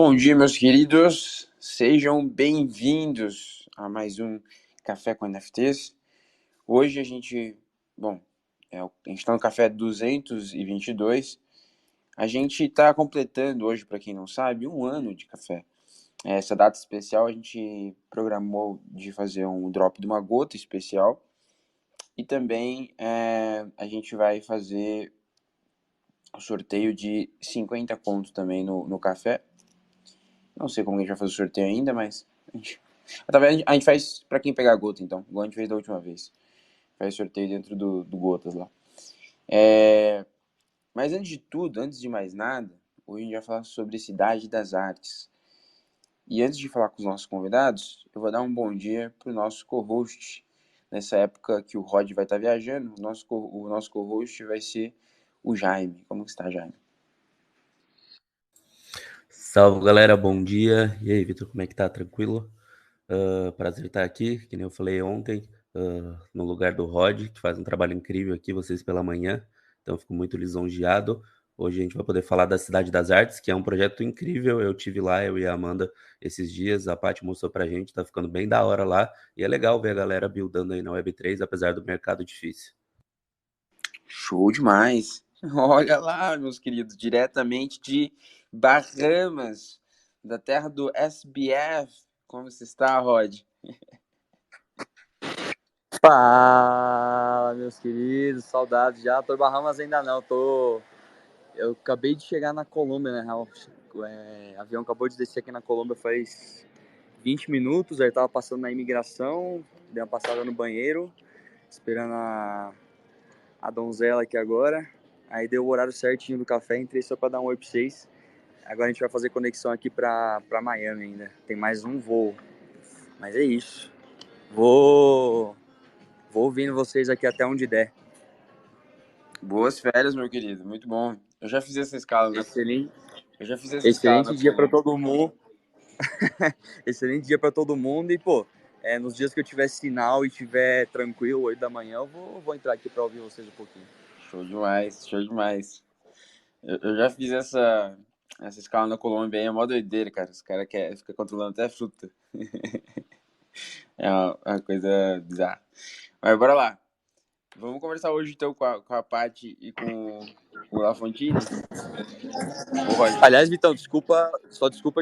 Bom dia, meus queridos. Sejam bem-vindos a mais um Café com NFTs. Hoje a gente está no Café 222. A gente está completando hoje, para quem não sabe, um ano de café. Essa data especial a gente programou de fazer um drop de uma gota especial. E também a gente vai fazer o sorteio de 50 contos também no café. Não sei como a gente vai fazer o sorteio ainda, mas a gente faz pra quem pegar a gota, então. Igual a gente fez da última vez. Faz sorteio dentro do Gotas lá. Mas antes de tudo, antes de mais nada, hoje a gente vai falar sobre Cidade das Artes. E antes de falar com os nossos convidados, eu vou dar um bom dia pro nosso co-host. Nessa época que o Rod vai estar viajando, o nosso co-host vai ser o Jaime. Como que está, Jaime? Salve, galera, bom dia. E aí, Vitor, como é que tá? Tranquilo? Prazer estar aqui, que nem eu falei ontem, no lugar do Rod, que faz um trabalho incrível aqui, vocês pela manhã. Então, eu fico muito lisonjeado. Hoje a gente vai poder falar da Cidade das Artes, que é um projeto incrível. Eu tive lá, eu e a Amanda, esses dias. A Paty mostrou pra gente, tá ficando bem da hora lá. E é legal ver a galera buildando aí na Web3, apesar do mercado difícil. Show demais! Olha lá, meus queridos, diretamente de Bahamas, da terra do SBF. Como você está, Rod? Fala, meus queridos, saudades já. Tô em Bahamas ainda não, Eu acabei de chegar na Colômbia, né? O avião acabou de descer aqui na Colômbia faz 20 minutos, aí tava passando na imigração, dei uma passada no banheiro, esperando a donzela aqui agora. Aí deu o horário certinho do café, entrei só pra dar um oi pra vocês. Agora a gente vai fazer conexão aqui pra Miami ainda. Tem mais um voo, mas é isso. Vou ouvindo vocês aqui até onde der. Boas férias, meu querido. Muito bom. Eu já fiz essa escala, né? Excelente dia para todo mundo. Excelente dia para todo mundo. E, nos dias que eu tiver sinal e tiver tranquilo, 8 da manhã, eu vou entrar aqui para ouvir vocês um pouquinho. Show demais, show demais. Eu já fiz essa escala na Colômbia aí, é mó doideira, cara. Os caras ficam controlando até a fruta. É uma coisa bizarra. Mas bora lá. Vamos conversar hoje então com a Paty e com o Lafontine. Aliás, Vitão, desculpa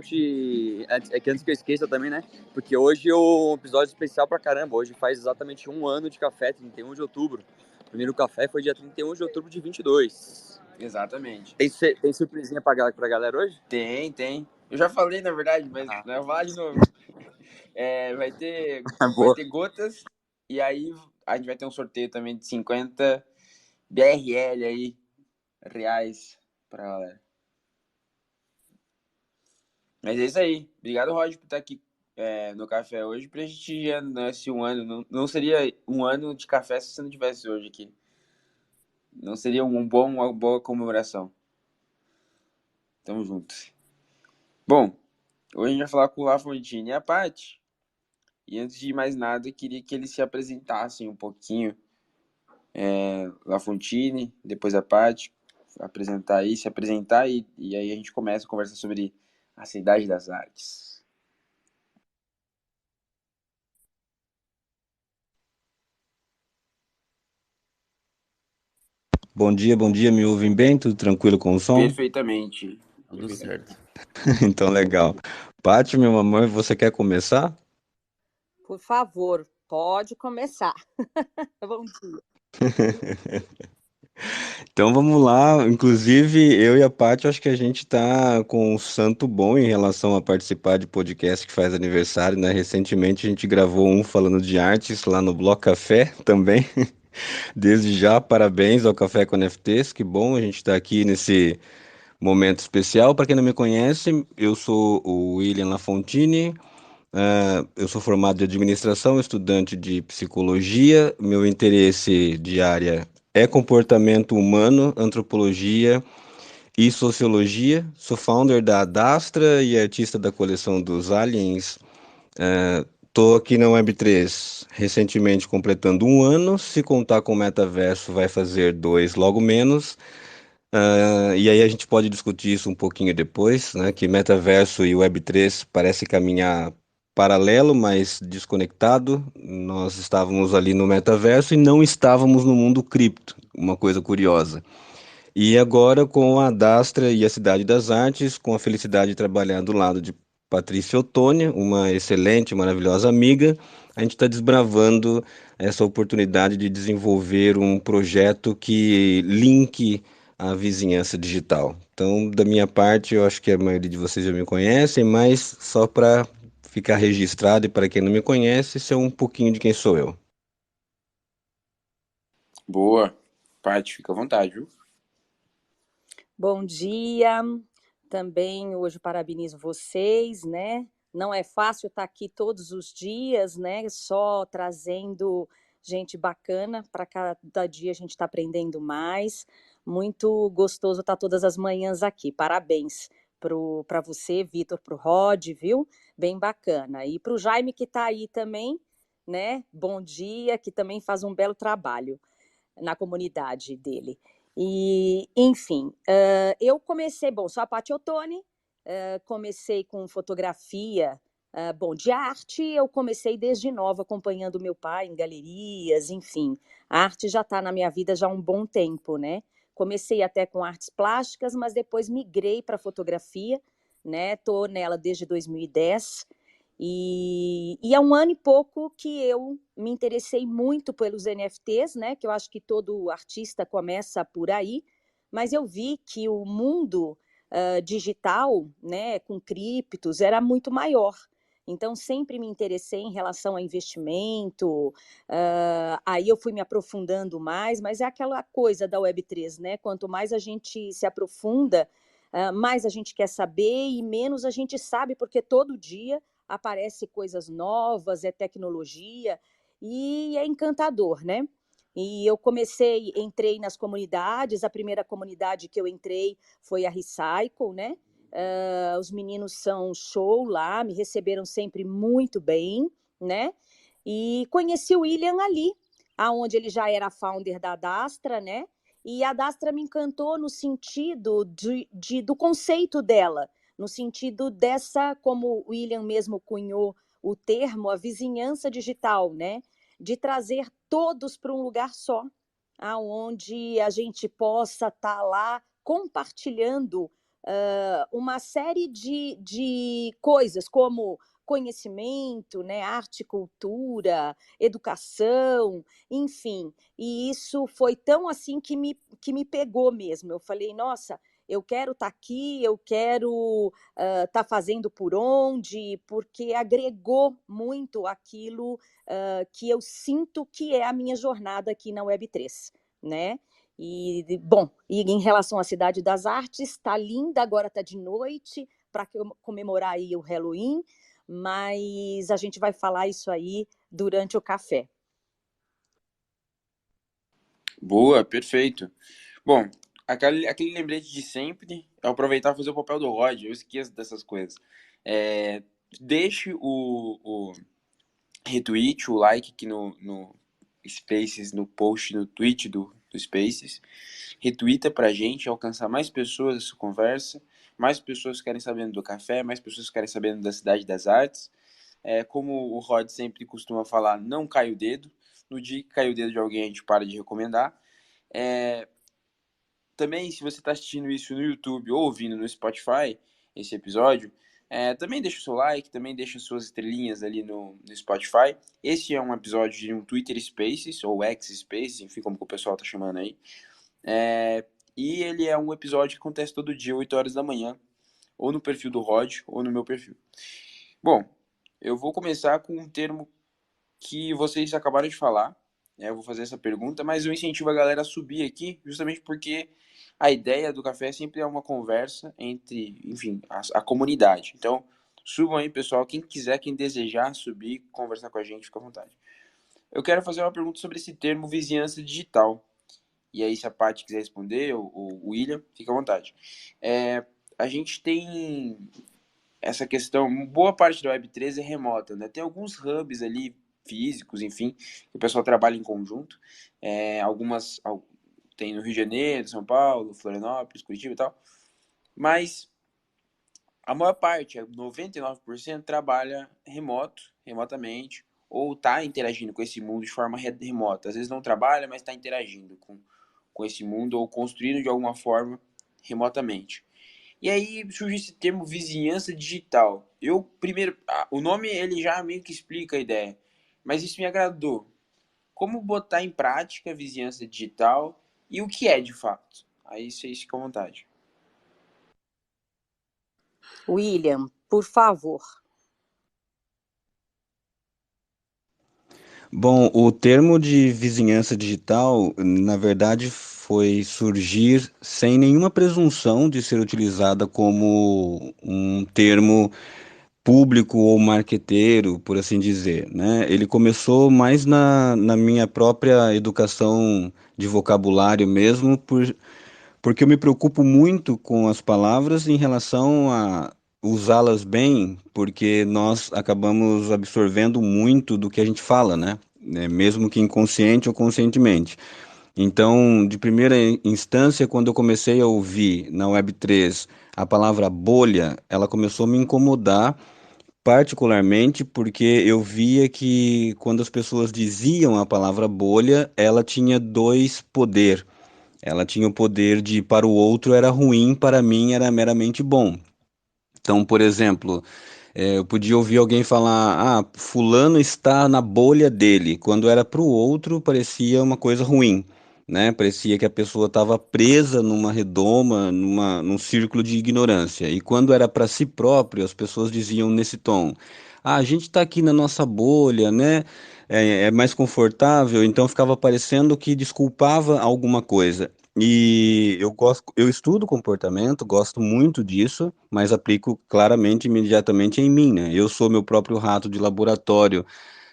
te. É que antes que eu esqueça também, né? Porque hoje é um episódio especial pra caramba. Hoje faz exatamente um ano de café, 31 de outubro. O primeiro café foi dia 31 de outubro de 22. Exatamente. Tem surpresinha pra galera hoje? Tem. Eu já falei, na verdade, mas eu vou falar de novo. Vai ter gotas e aí a gente vai ter um sorteio também de 50 BRL aí, reais pra galera. Mas é isso aí. Obrigado, Roger, por estar aqui no café hoje. Pra gente já nascer um ano. Não seria um ano de café se você não tivesse hoje aqui. Não seria uma boa comemoração. Tamo junto. Bom, hoje a gente vai falar com o Lafontine e a Paty. E antes de mais nada, eu queria que eles se apresentassem um pouquinho. Lafontine, depois a Paty, se apresentar e aí a gente começa a conversar sobre a Cidade das Artes. Bom dia, me ouvem bem? Tudo tranquilo com o som? Perfeitamente. Tudo certo. Então, legal. Paty, meu amor, você quer começar? Por favor, pode começar. Bom dia. Então vamos lá. Inclusive, eu e a Paty, acho que a gente tá com um santo bom em relação a participar de podcast que faz aniversário, né? Recentemente a gente gravou um falando de artes lá no Bloco Café também. Desde já, parabéns ao Café com NFTs. Que bom a gente tá aqui nesse momento especial. Para quem não me conhece, eu sou o William Lafontine. Eu sou formado em administração, estudante de psicologia. Meu interesse de área é comportamento humano, antropologia e sociologia. Sou founder da Adastra e artista da coleção dos Aliens. Estou aqui na Web3 recentemente completando um ano. Se contar com o metaverso, vai fazer 2 logo menos. E aí a gente pode discutir isso um pouquinho depois, né? Que metaverso e Web3 parece caminhar paralelo, mas desconectado. Nós estávamos ali no metaverso e não estávamos no mundo cripto, uma coisa curiosa. E agora com a Dastra e a Cidade das Artes, com a felicidade de trabalhar do lado de Patrícia Ottoni, uma excelente, maravilhosa amiga, a gente está desbravando essa oportunidade de desenvolver um projeto que linke a vizinhança digital. Então, da minha parte, eu acho que a maioria de vocês já me conhecem, mas só para ficar registrado e para quem não me conhece, isso é um pouquinho de quem sou eu. Boa. Paty, fica à vontade, viu? Bom dia. Também hoje parabenizo vocês, né? Não é fácil estar aqui todos os dias, né? Só trazendo gente bacana, para cada dia a gente está aprendendo mais. Muito gostoso estar todas as manhãs aqui. Parabéns para você, Vitor, para o Rod, viu? Bem bacana. E para o Jaime que está aí também, né? Bom dia, que também faz um belo trabalho na comunidade dele. E, enfim, eu comecei, bom, sou a Paty Ottoni, comecei com fotografia, bom, de arte, eu comecei desde nova acompanhando meu pai em galerias, enfim, a arte já está na minha vida já há um bom tempo, né? Comecei até com artes plásticas, mas depois migrei para fotografia, né? Estou nela desde 2010, e há um ano e pouco que eu me interessei muito pelos NFTs, né? Que eu acho que todo artista começa por aí, mas eu vi que o mundo digital, né, com criptos, era muito maior. Então, sempre me interessei em relação a investimento, aí eu fui me aprofundando mais, mas é aquela coisa da Web3, né? Quanto mais a gente se aprofunda, mais a gente quer saber e menos a gente sabe, porque todo dia aparece coisas novas, é tecnologia, e é encantador, né? E eu entrei nas comunidades, a primeira comunidade que eu entrei foi a Recycle, né? Os meninos são show lá, me receberam sempre muito bem, né? E conheci o William ali, aonde ele já era founder da Dastra, né? E a Dastra me encantou no sentido do conceito dela, no sentido dessa, como o William mesmo cunhou o termo, a vizinhança digital, né? De trazer todos para um lugar só, aonde a gente possa estar lá compartilhando uma série de coisas, como conhecimento, né, arte, cultura, educação, enfim. E isso foi tão assim que me pegou mesmo. Eu falei, nossa, eu quero estar aqui, eu quero estar fazendo por onde, porque agregou muito aquilo que eu sinto que é a minha jornada aqui na Web3, né? E, bom, e em relação à Cidade das Artes, está linda, agora está de noite, para comemorar aí o Halloween, mas a gente vai falar isso aí durante o café. Boa, perfeito. Bom, aquele lembrete de sempre é aproveitar e fazer o papel do Rod. Eu esqueço dessas coisas. Deixe o retweet, o like aqui no Spaces, no post, no tweet do Spaces. Retweeta pra gente alcançar mais pessoas essa conversa, mais pessoas querem sabendo do café, mais pessoas querem sabendo da Cidade das Artes. Como o Rod sempre costuma falar, não cai o dedo. No dia que cai o dedo de alguém, a gente para de recomendar. Também, se você está assistindo isso no YouTube ou ouvindo no Spotify, esse episódio, também deixa o seu like, também deixa suas estrelinhas ali no Spotify. Esse é um episódio de um Twitter Spaces, ou X Spaces, enfim, como que o pessoal está chamando aí. E ele é um episódio que acontece todo dia, 8 horas da manhã, ou no perfil do Rod, ou no meu perfil. Bom, eu vou começar com um termo que vocês acabaram de falar. Eu vou fazer essa pergunta, mas eu incentivo a galera a subir aqui, justamente porque a ideia do café sempre é uma conversa entre, enfim, a comunidade. Então, subam aí, pessoal. Quem quiser, quem desejar subir, conversar com a gente, fica à vontade. Eu quero fazer uma pergunta sobre esse termo vizinhança digital. E aí, se a Paty quiser responder, ou o William, fica à vontade. A gente tem essa questão, boa parte da Web3 é remota, né? Tem alguns hubs ali físicos, enfim, que o pessoal trabalha em conjunto. tem no Rio de Janeiro, São Paulo, Florianópolis, Curitiba e tal. Mas a maior parte, 99%, trabalha remotamente, ou está interagindo com esse mundo de forma remota. Às vezes não trabalha, mas está interagindo com esse mundo ou construindo de alguma forma remotamente. E aí surge esse termo vizinhança digital. Eu, primeiro, o nome ele já meio que explica a ideia, mas isso me agradou. Como botar em prática a vizinhança digital e o que é de fato? Aí vocês ficam à vontade. William, por favor. Bom, o termo de vizinhança digital, na verdade, foi surgir sem nenhuma presunção de ser utilizada como um termo público ou marqueteiro, por assim dizer, né? Ele começou mais na minha própria educação de vocabulário mesmo, porque eu me preocupo muito com as palavras em relação a usá-las bem, porque nós acabamos absorvendo muito do que a gente fala, né? Mesmo que inconsciente ou conscientemente. Então, de primeira instância, quando eu comecei a ouvir na Web3 a palavra bolha, ela começou a me incomodar, particularmente porque eu via que quando as pessoas diziam a palavra bolha, ela tinha dois poderes. Ela tinha o poder de, para o outro era ruim, para mim era meramente bom. Então, por exemplo, eu podia ouvir alguém falar, fulano está na bolha dele, quando era para o outro parecia uma coisa ruim, né? Parecia que a pessoa estava presa numa redoma, num círculo de ignorância. E quando era para si próprio, as pessoas diziam nesse tom, a gente está aqui na nossa bolha, né? É mais confortável, então ficava parecendo que desculpava alguma coisa. E eu estudo comportamento, gosto muito disso, mas aplico claramente, imediatamente em mim, né? Eu sou meu próprio rato de laboratório,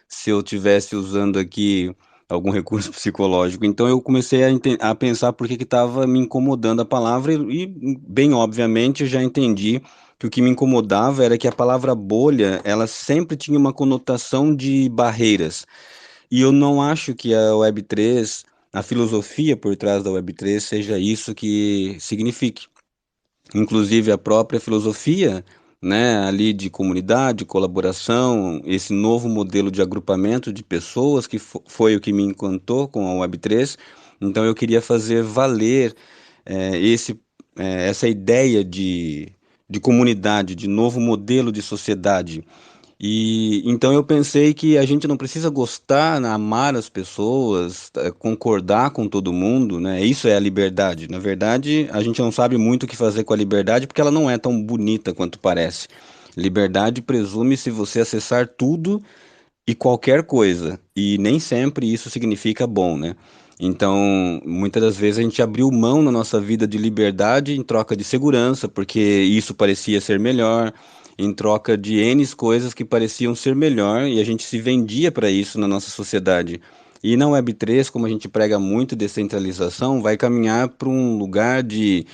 se eu tivesse usando aqui algum recurso psicológico. Então eu comecei a pensar por que estava me incomodando a palavra bem obviamente, eu já entendi que o que me incomodava era que a palavra bolha, ela sempre tinha uma conotação de barreiras. E eu não acho que a Web3, a filosofia por trás da Web3 seja isso que signifique. Inclusive a própria filosofia, né, ali de comunidade, colaboração, esse novo modelo de agrupamento de pessoas que foi o que me encantou com a Web3. Então eu queria fazer valer essa ideia de comunidade, de novo modelo de sociedade. E então eu pensei que a gente não precisa gostar, né, amar as pessoas, concordar com todo mundo, né? Isso é a liberdade. Na verdade, a gente não sabe muito o que fazer com a liberdade porque ela não é tão bonita quanto parece. Liberdade presume-se você acessar tudo e qualquer coisa, e nem sempre isso significa bom, né? Então, muitas das vezes a gente abriu mão na nossa vida de liberdade em troca de segurança, porque isso parecia ser melhor, em troca de N coisas que pareciam ser melhor, e a gente se vendia para isso na nossa sociedade. E na Web3, como a gente prega muito descentralização, vai caminhar para um lugar de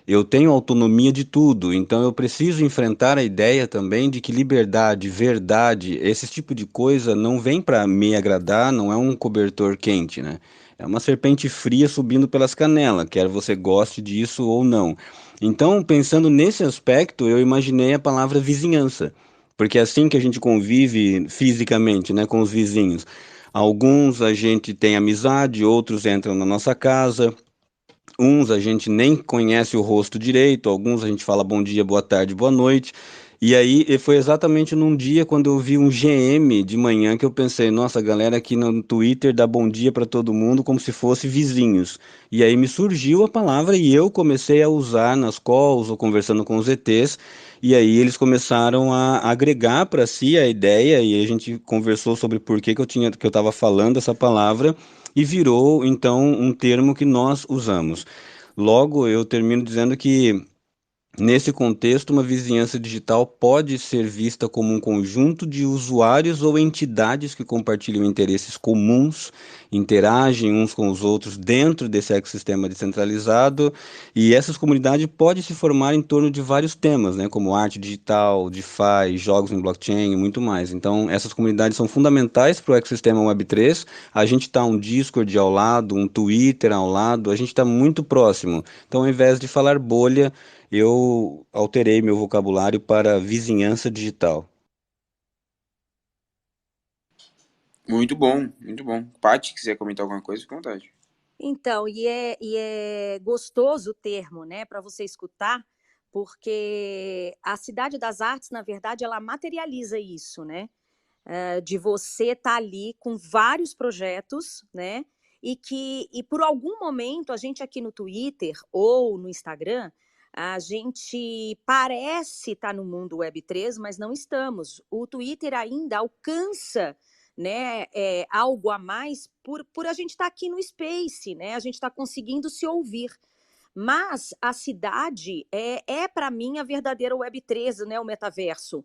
eu tenho autonomia de tudo, então eu preciso enfrentar a ideia também de que liberdade, verdade, esse tipo de coisa não vem para me agradar, não é um cobertor quente, né? É uma serpente fria subindo pelas canelas, quer você goste disso ou não. Então, pensando nesse aspecto, eu imaginei a palavra vizinhança, porque é assim que a gente convive fisicamente, né, com os vizinhos. Alguns a gente tem amizade, outros entram na nossa casa. Uns a gente nem conhece o rosto direito, alguns a gente fala bom dia, boa tarde, boa noite. E aí foi exatamente num dia quando eu vi um GM de manhã que eu pensei, nossa, a galera aqui no Twitter dá bom dia para todo mundo como se fosse vizinhos. E aí me surgiu a palavra e eu comecei a usar nas calls ou conversando com os ETs. E aí eles começaram a agregar para si a ideia e a gente conversou sobre por que que eu estava falando essa palavra e virou então um termo que nós usamos. Logo, eu termino dizendo que Nesse contexto, uma vizinhança digital pode ser vista como um conjunto de usuários ou entidades que compartilham interesses comuns, interagem uns com os outros dentro desse ecossistema descentralizado, e essas comunidades podem se formar em torno de vários temas, né, como arte digital, DeFi, jogos em blockchain e muito mais. Então, essas comunidades são fundamentais para o ecossistema Web3. A gente está um Discord ao lado, um Twitter ao lado, a gente está muito próximo. Então, ao invés de falar bolha, eu alterei meu vocabulário para vizinhança digital. Muito bom, muito bom. Paty, quiser comentar alguma coisa, fica à vontade. Então, e é gostoso o termo, né, para você escutar, porque a Cidade das Artes, na verdade, ela materializa isso, né? De você estar ali com vários projetos, né? E por algum momento, a gente aqui no Twitter ou no Instagram, a gente parece estar no mundo Web3, mas não estamos. O Twitter ainda alcança, né, algo a mais por a gente estar aqui no Space, né? A gente está conseguindo se ouvir. Mas a cidade é para mim, a verdadeira Web3, né, o metaverso.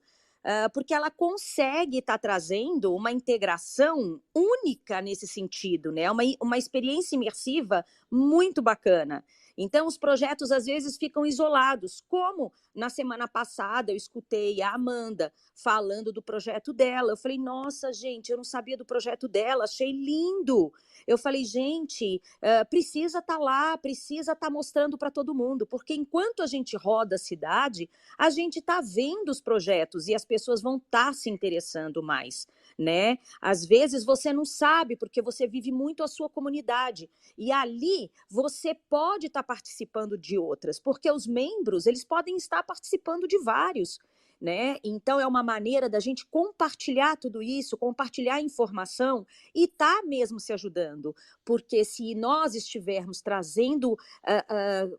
Porque ela consegue estar trazendo uma integração única nesse sentido, né? Uma experiência imersiva muito bacana. Então, os projetos às vezes ficam isolados, como na semana passada eu escutei a Amanda falando do projeto dela. Eu falei, nossa, gente, eu não sabia do projeto dela, achei lindo. Eu falei, gente, precisa estar lá, precisa estar mostrando para todo mundo, porque enquanto a gente roda a cidade, a gente está vendo os projetos e as pessoas vão estar se interessando mais, né? Às vezes você não sabe, porque você vive muito a sua comunidade, e ali você pode estar participando de outras, porque os membros, eles podem estar participando de vários, né? Então é uma maneira da gente compartilhar tudo isso, compartilhar informação e tá mesmo se ajudando, porque se nós estivermos trazendo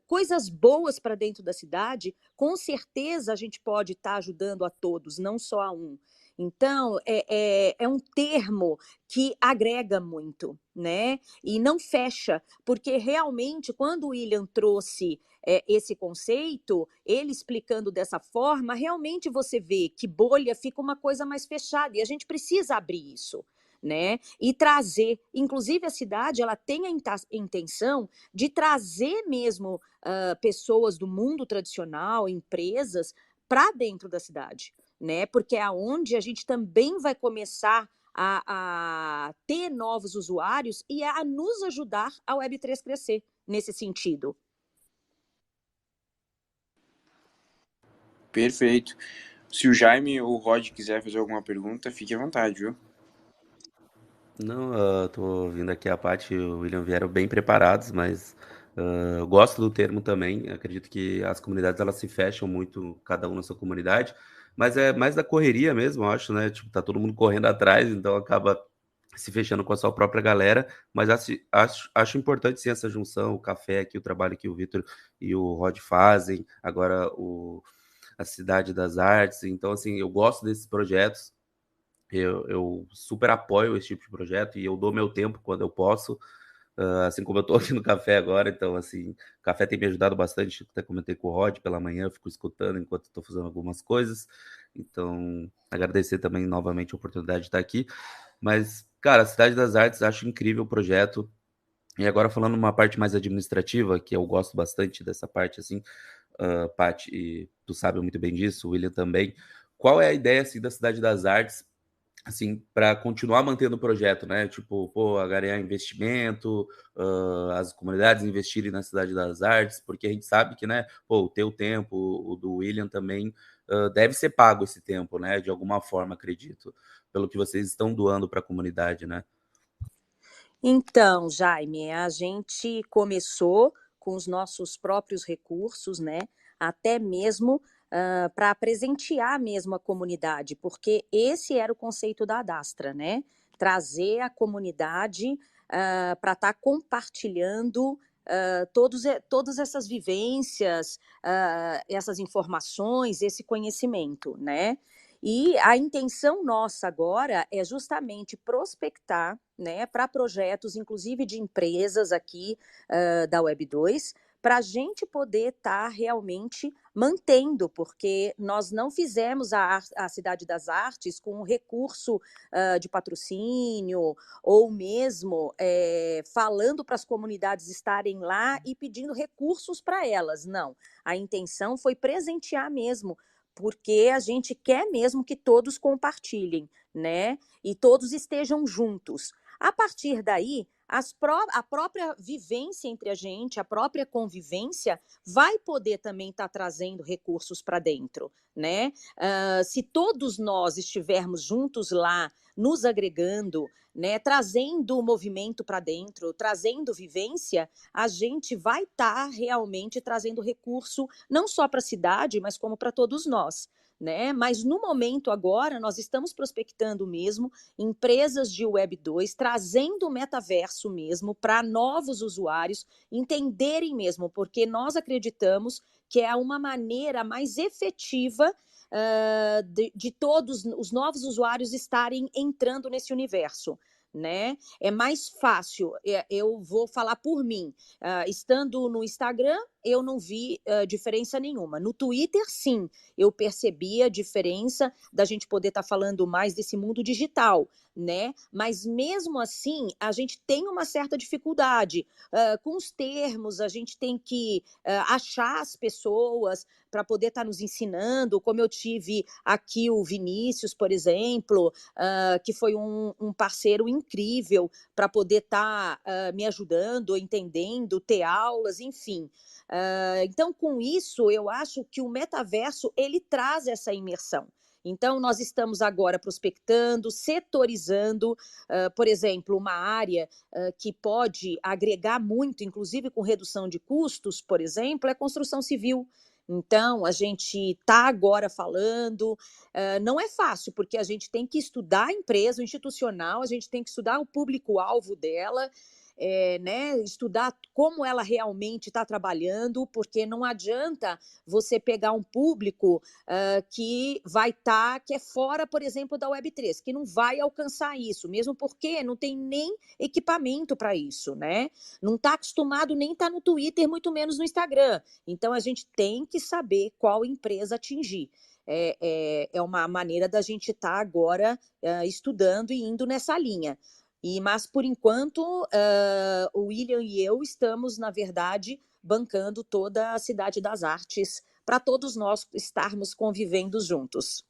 coisas boas para dentro da cidade, com certeza a gente pode estar ajudando a todos, não só a um. Então, é um termo que agrega muito, né? E não fecha, porque realmente, quando o William trouxe esse conceito, ele explicando dessa forma, realmente você vê que bolha fica uma coisa mais fechada, e a gente precisa abrir isso, né? E trazer, inclusive a cidade, ela tem a intenção de trazer mesmo pessoas do mundo tradicional, empresas, para dentro da cidade, né? Porque é onde a gente também vai começar a ter novos usuários e a nos ajudar a Web3 crescer nesse sentido. Perfeito. Se o Jaime ou o Rod quiser fazer alguma pergunta, fique à vontade, viu? Não, tô vindo aqui a Paty e o William vieram bem preparados, mas eu gosto do termo também. Acredito que as comunidades elas se fecham muito, cada um na sua comunidade, mas é mais da correria mesmo, eu acho, né? Tipo, tá todo mundo correndo atrás, então acaba se fechando com a sua própria galera. Mas acho importante sim essa junção, o café aqui, o trabalho que o Vitor e o Rod fazem, agora a Cidade das Artes. Então, assim, eu gosto desses projetos. Eu super apoio esse tipo de projeto e eu dou meu tempo quando eu posso, assim como eu tô aqui no café agora. Então, assim, o café tem me ajudado bastante. Até comentei com o Rod pela manhã, eu fico escutando enquanto estou fazendo algumas coisas. Então, agradecer também novamente a oportunidade de estar aqui. Mas, cara, a Cidade das Artes, acho incrível o projeto. E agora falando uma parte mais administrativa, que eu gosto bastante dessa parte, assim, Paty, e tu sabe muito bem disso, o William também. Qual é a ideia, assim, da Cidade das Artes, assim, para continuar mantendo o projeto, né? Tipo, pô, agregar investimento, as comunidades investirem na Cidade das Artes, porque a gente sabe que, né, pô, o teu tempo, o do William também, deve ser pago esse tempo, né? De alguma forma, acredito, pelo que vocês estão doando para a comunidade, né? Então, Jaime, a gente começou com os nossos próprios recursos, né? Até mesmo para presentear mesmo a comunidade, porque esse era o conceito da Adastra, né? Trazer a comunidade para estar compartilhando todas essas vivências, essas informações, esse conhecimento, né? E a intenção nossa agora é justamente prospectar, né, para projetos, inclusive de empresas aqui da Web2, para a gente poder estar realmente mantendo, porque nós não fizemos a Cidade das Artes com um recurso de patrocínio, ou mesmo falando para as comunidades estarem lá e pedindo recursos para elas. Não, a intenção foi presentear mesmo, porque a gente quer mesmo que todos compartilhem, né? E todos estejam juntos. A partir daí, a própria vivência entre a gente, a própria convivência, vai poder também estar trazendo recursos para dentro, né? Se todos nós estivermos juntos lá, nos agregando, né, trazendo o movimento para dentro, trazendo vivência, a gente vai estar realmente trazendo recurso não só para a cidade, mas como para todos nós. Né? Mas no momento agora, nós estamos prospectando mesmo empresas de Web 2, trazendo o metaverso mesmo para novos usuários entenderem mesmo, porque nós acreditamos que é uma maneira mais efetiva de todos os novos usuários estarem entrando nesse universo. Né? É mais fácil, eu vou falar por mim, estando no Instagram, eu não vi diferença nenhuma. No Twitter, sim, eu percebi a diferença da gente poder estar falando mais desse mundo digital, né? Mas mesmo assim, a gente tem uma certa dificuldade. Com os termos, a gente tem que achar as pessoas para poder estar nos ensinando, como eu tive aqui o Vinícius, por exemplo, que foi um parceiro incrível para poder estar me ajudando, entendendo, ter aulas, enfim. Então, com isso, eu acho que o metaverso, ele traz essa imersão. Então, nós estamos agora prospectando, setorizando, por exemplo, uma área que pode agregar muito, inclusive com redução de custos, por exemplo, é construção civil. Então, a gente está agora falando, não é fácil, porque a gente tem que estudar a empresa, o institucional, a gente tem que estudar o público-alvo dela, né, estudar como ela realmente está trabalhando, porque não adianta você pegar um público que vai estar, que é fora, por exemplo, da Web3, que não vai alcançar isso, mesmo porque não tem nem equipamento para isso, né? Não está acostumado nem estar no Twitter, muito menos no Instagram. Então, a gente tem que saber qual empresa atingir. É uma maneira da gente estar agora estudando e indo nessa linha. Mas, por enquanto, o William e eu estamos, na verdade, bancando toda a Cidade das Artes para todos nós estarmos convivendo juntos.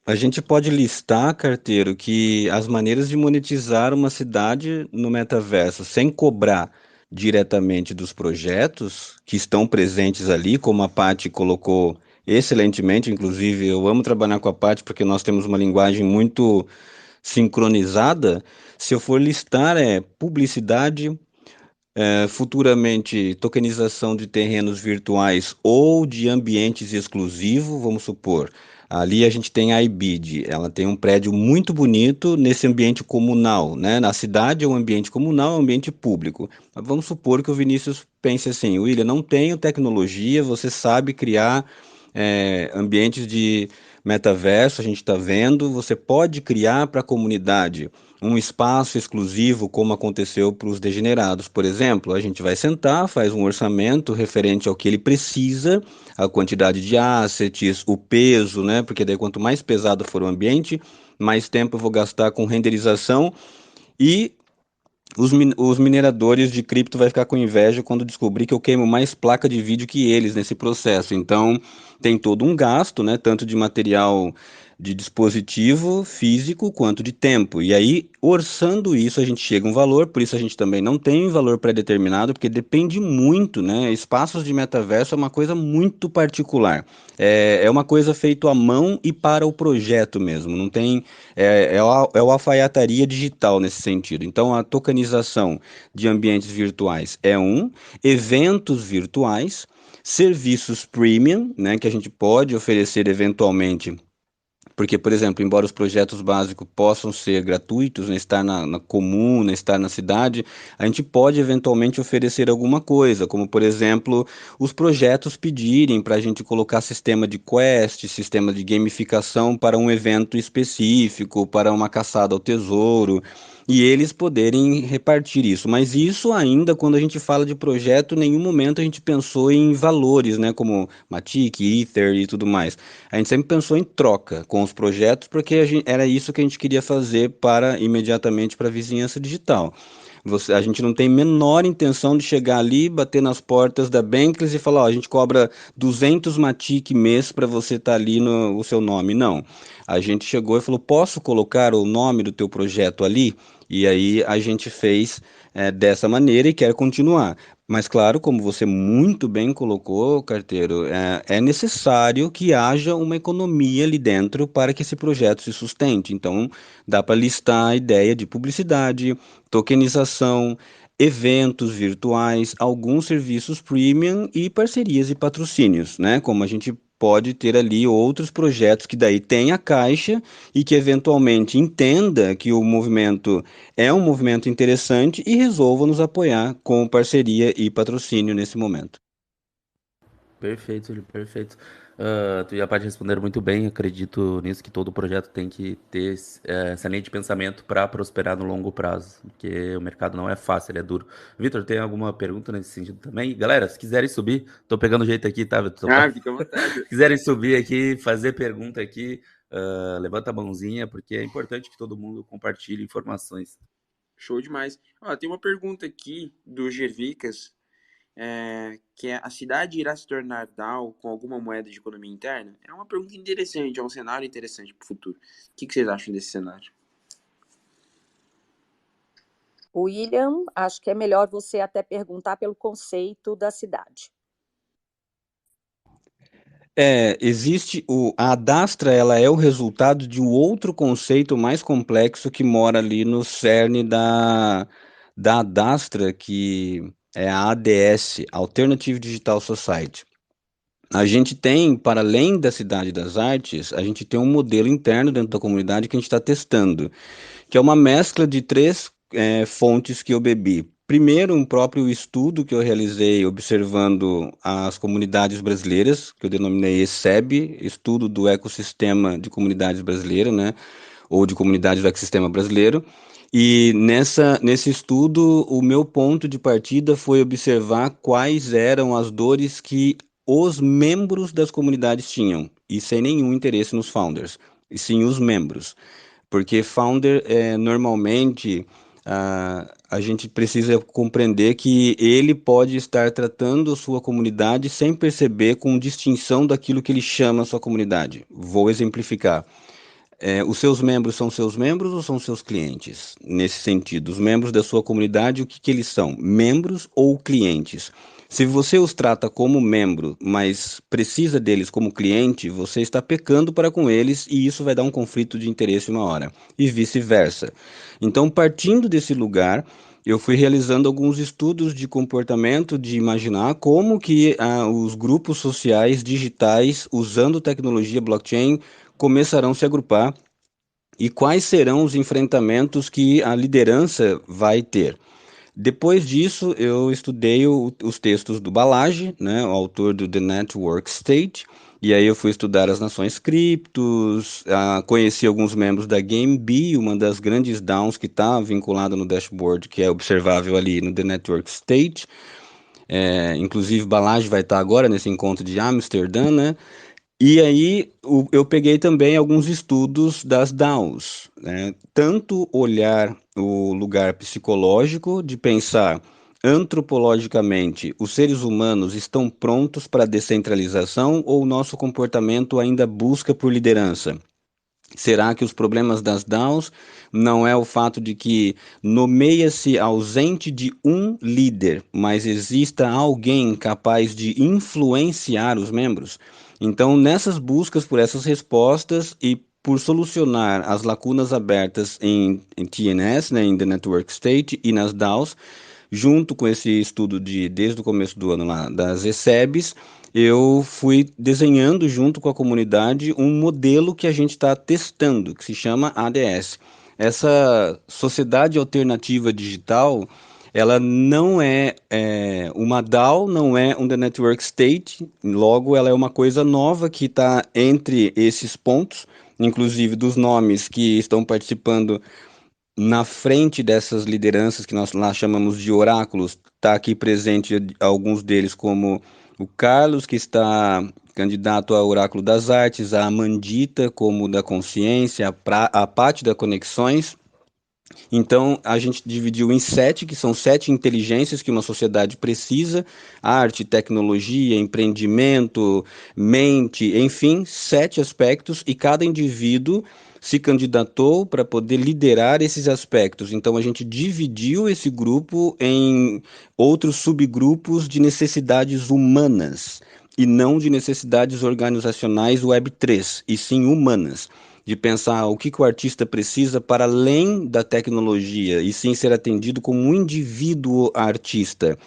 A gente pode listar, Carteiro, que as maneiras de monetizar uma cidade no metaverso sem cobrar diretamente dos projetos que estão presentes ali, como a Paty colocou excelentemente, inclusive eu amo trabalhar com a Paty porque nós temos uma linguagem muito sincronizada. Se eu for listar, é publicidade, futuramente tokenização de terrenos virtuais ou de ambientes exclusivos, vamos supor. Ali a gente tem a IBID, ela tem um prédio muito bonito nesse ambiente comunal, né? Na cidade é um ambiente comunal, é um ambiente público. Mas vamos supor que o Vinícius pense assim, William, não tenho tecnologia, você sabe criar ambientes de metaverso, a gente está vendo, você pode criar para a comunidade um espaço exclusivo, como aconteceu para os degenerados, por exemplo. A gente vai sentar, faz um orçamento referente ao que ele precisa, a quantidade de assets, o peso, né? Porque daí quanto mais pesado for o ambiente, mais tempo eu vou gastar com renderização e os mineradores de cripto vai ficar com inveja quando descobrir que eu queimo mais placa de vídeo que eles nesse processo. Então, tem todo um gasto, né, tanto de material de dispositivo físico quanto de tempo. E aí, orçando isso, a gente chega a um valor, por isso a gente também não tem um valor pré-determinado, porque depende muito, né? Espaços de metaverso é uma coisa muito particular. É uma coisa feita à mão e para o projeto mesmo. Não tem é uma alfaiataria digital nesse sentido. Então, a tokenização de ambientes virtuais é eventos virtuais, serviços premium, né, que a gente pode oferecer eventualmente. Porque, por exemplo, embora os projetos básicos possam ser gratuitos, né, estar na comuna, estar na cidade, a gente pode eventualmente oferecer alguma coisa, como, por exemplo, os projetos pedirem para a gente colocar sistema de quest, sistema de gamificação para um evento específico, para uma caçada ao tesouro. e eles poderem repartir isso. Mas isso ainda, quando a gente fala de projeto, em nenhum momento a gente pensou em valores, né, como Matic, Ether e tudo mais. A gente sempre pensou em troca com os projetos, porque era isso que a gente queria fazer para imediatamente para a vizinhança digital. A gente não tem menor intenção de chegar ali, bater nas portas da Bankless e falar, ó, a gente cobra 200 Matic mês para você estar ali no o seu nome. Não. A gente chegou e falou, posso colocar o nome do teu projeto ali? E aí a gente fez dessa maneira e quer continuar. Mas claro, como você muito bem colocou, Carteiro, é necessário que haja uma economia ali dentro para que esse projeto se sustente. Então, dá para listar a ideia de publicidade, tokenização, eventos virtuais, alguns serviços premium e parcerias e patrocínios, né? Como a gente pode ter ali outros projetos que daí tem a caixa e que eventualmente entenda que o movimento é um movimento interessante e resolva nos apoiar com parceria e patrocínio nesse momento. Perfeito, Júlio, perfeito. Tu já pode responder muito bem, acredito nisso, que todo projeto tem que ter essa linha de pensamento para prosperar no longo prazo, porque o mercado não é fácil, ele é duro. Vitor, tem alguma pergunta nesse sentido também? Galera, se quiserem subir, tô pegando jeito aqui, tá, Vitor? Fica à vontade. Se quiserem subir aqui, fazer pergunta aqui, levanta a mãozinha, porque é importante que todo mundo compartilhe informações. Show demais. Ó, tem uma pergunta aqui do Gervicas, que é: a cidade irá se tornar DAO com alguma moeda de economia interna? É uma pergunta interessante, é um cenário interessante para o futuro. O que vocês acham desse cenário? William, acho que é melhor você até perguntar pelo conceito da cidade. Existe a Adastra, ela é o resultado de um outro conceito mais complexo que mora ali no cerne da Adastra, que é a ADS, Alternative Digital Society. A gente tem, para além da Cidade das Artes, a gente tem um modelo interno dentro da comunidade que a gente está testando, que é uma mescla de três fontes que eu bebi. Primeiro, um próprio estudo que eu realizei observando as comunidades brasileiras, que eu denominei ESEB, Estudo do Ecossistema de Comunidades Brasileiras, né, ou de Comunidades do Ecossistema Brasileiro. E nesse estudo, o meu ponto de partida foi observar quais eram as dores que os membros das comunidades tinham, e sem nenhum interesse nos founders, e sim os membros. Porque founder, normalmente, a gente precisa compreender que ele pode estar tratando sua comunidade sem perceber com distinção daquilo que ele chama a sua comunidade. Vou exemplificar. Os seus membros são seus membros ou são seus clientes? Nesse sentido, os membros da sua comunidade, o que eles são? Membros ou clientes? Se você os trata como membro, mas precisa deles como cliente, você está pecando para com eles e isso vai dar um conflito de interesse uma hora, e vice-versa. Então, partindo desse lugar, eu fui realizando alguns estudos de comportamento, de imaginar como que os grupos sociais digitais, usando tecnologia blockchain, começarão a se agrupar e quais serão os enfrentamentos que a liderança vai ter. Depois disso, eu estudei os textos do Balaji, né, o autor do The Network State, e aí eu fui estudar as nações criptos, conheci alguns membros da GameB, uma das grandes DAOs que está vinculada no dashboard, que é observável ali no The Network State. Inclusive, Balaji vai estar agora nesse encontro de Amsterdã, né? E aí eu peguei também alguns estudos das DAOs, né? Tanto olhar o lugar psicológico de pensar antropologicamente, os seres humanos estão prontos para a descentralização ou o nosso comportamento ainda busca por liderança? Será que os problemas das DAOs não é o fato de que nomeia-se ausente de um líder, mas exista alguém capaz de influenciar os membros? Então, nessas buscas por essas respostas e por solucionar as lacunas abertas em TNS, né, em The Network State e nas DAOs, junto com esse estudo desde o começo do ano lá, das ESEBs, eu fui desenhando junto com a comunidade um modelo que a gente está testando, que se chama ADS. Essa sociedade alternativa digital, ela não é uma DAO, não é um The Network State, logo ela é uma coisa nova que está entre esses pontos, inclusive dos nomes que estão participando na frente dessas lideranças que nós lá chamamos de oráculos, está aqui presente alguns deles, como o Carlos, que está candidato a Oráculo das Artes, a Amandita, como da Consciência, a Pati da Conexões. Então, a gente dividiu em 7, que são 7 inteligências que uma sociedade precisa: arte, tecnologia, empreendimento, mente, enfim, 7 aspectos, e cada indivíduo se candidatou para poder liderar esses aspectos. Então, a gente dividiu esse grupo em outros subgrupos de necessidades humanas, e não de necessidades organizacionais Web3, e sim humanas, de pensar o que o artista precisa para além da tecnologia, e sim ser atendido como um indivíduo artista,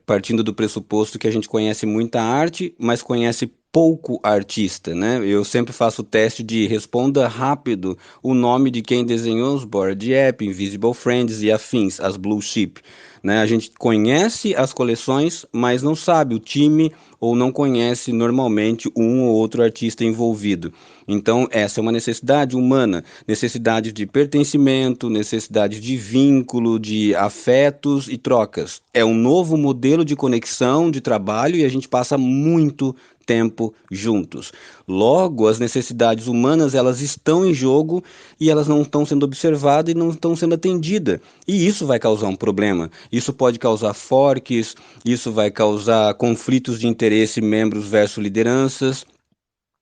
partindo do pressuposto que a gente conhece muita arte, mas conhece pouco artista, né? Eu sempre faço o teste de responda rápido o nome de quem desenhou os Bored Ape, Invisible Friends e afins, as Blue Chip, né? A gente conhece as coleções, mas não sabe o time ou não conhece normalmente um ou outro artista envolvido. Então, essa é uma necessidade humana, necessidade de pertencimento, necessidade de vínculo, de afetos e trocas. É um novo modelo de conexão, de trabalho, e a gente passa muito tempo juntos. Logo, as necessidades humanas, elas estão em jogo e elas não estão sendo observadas e não estão sendo atendidas. E isso vai causar um problema. Isso pode causar forques, isso vai causar conflitos de interesse membros versus lideranças.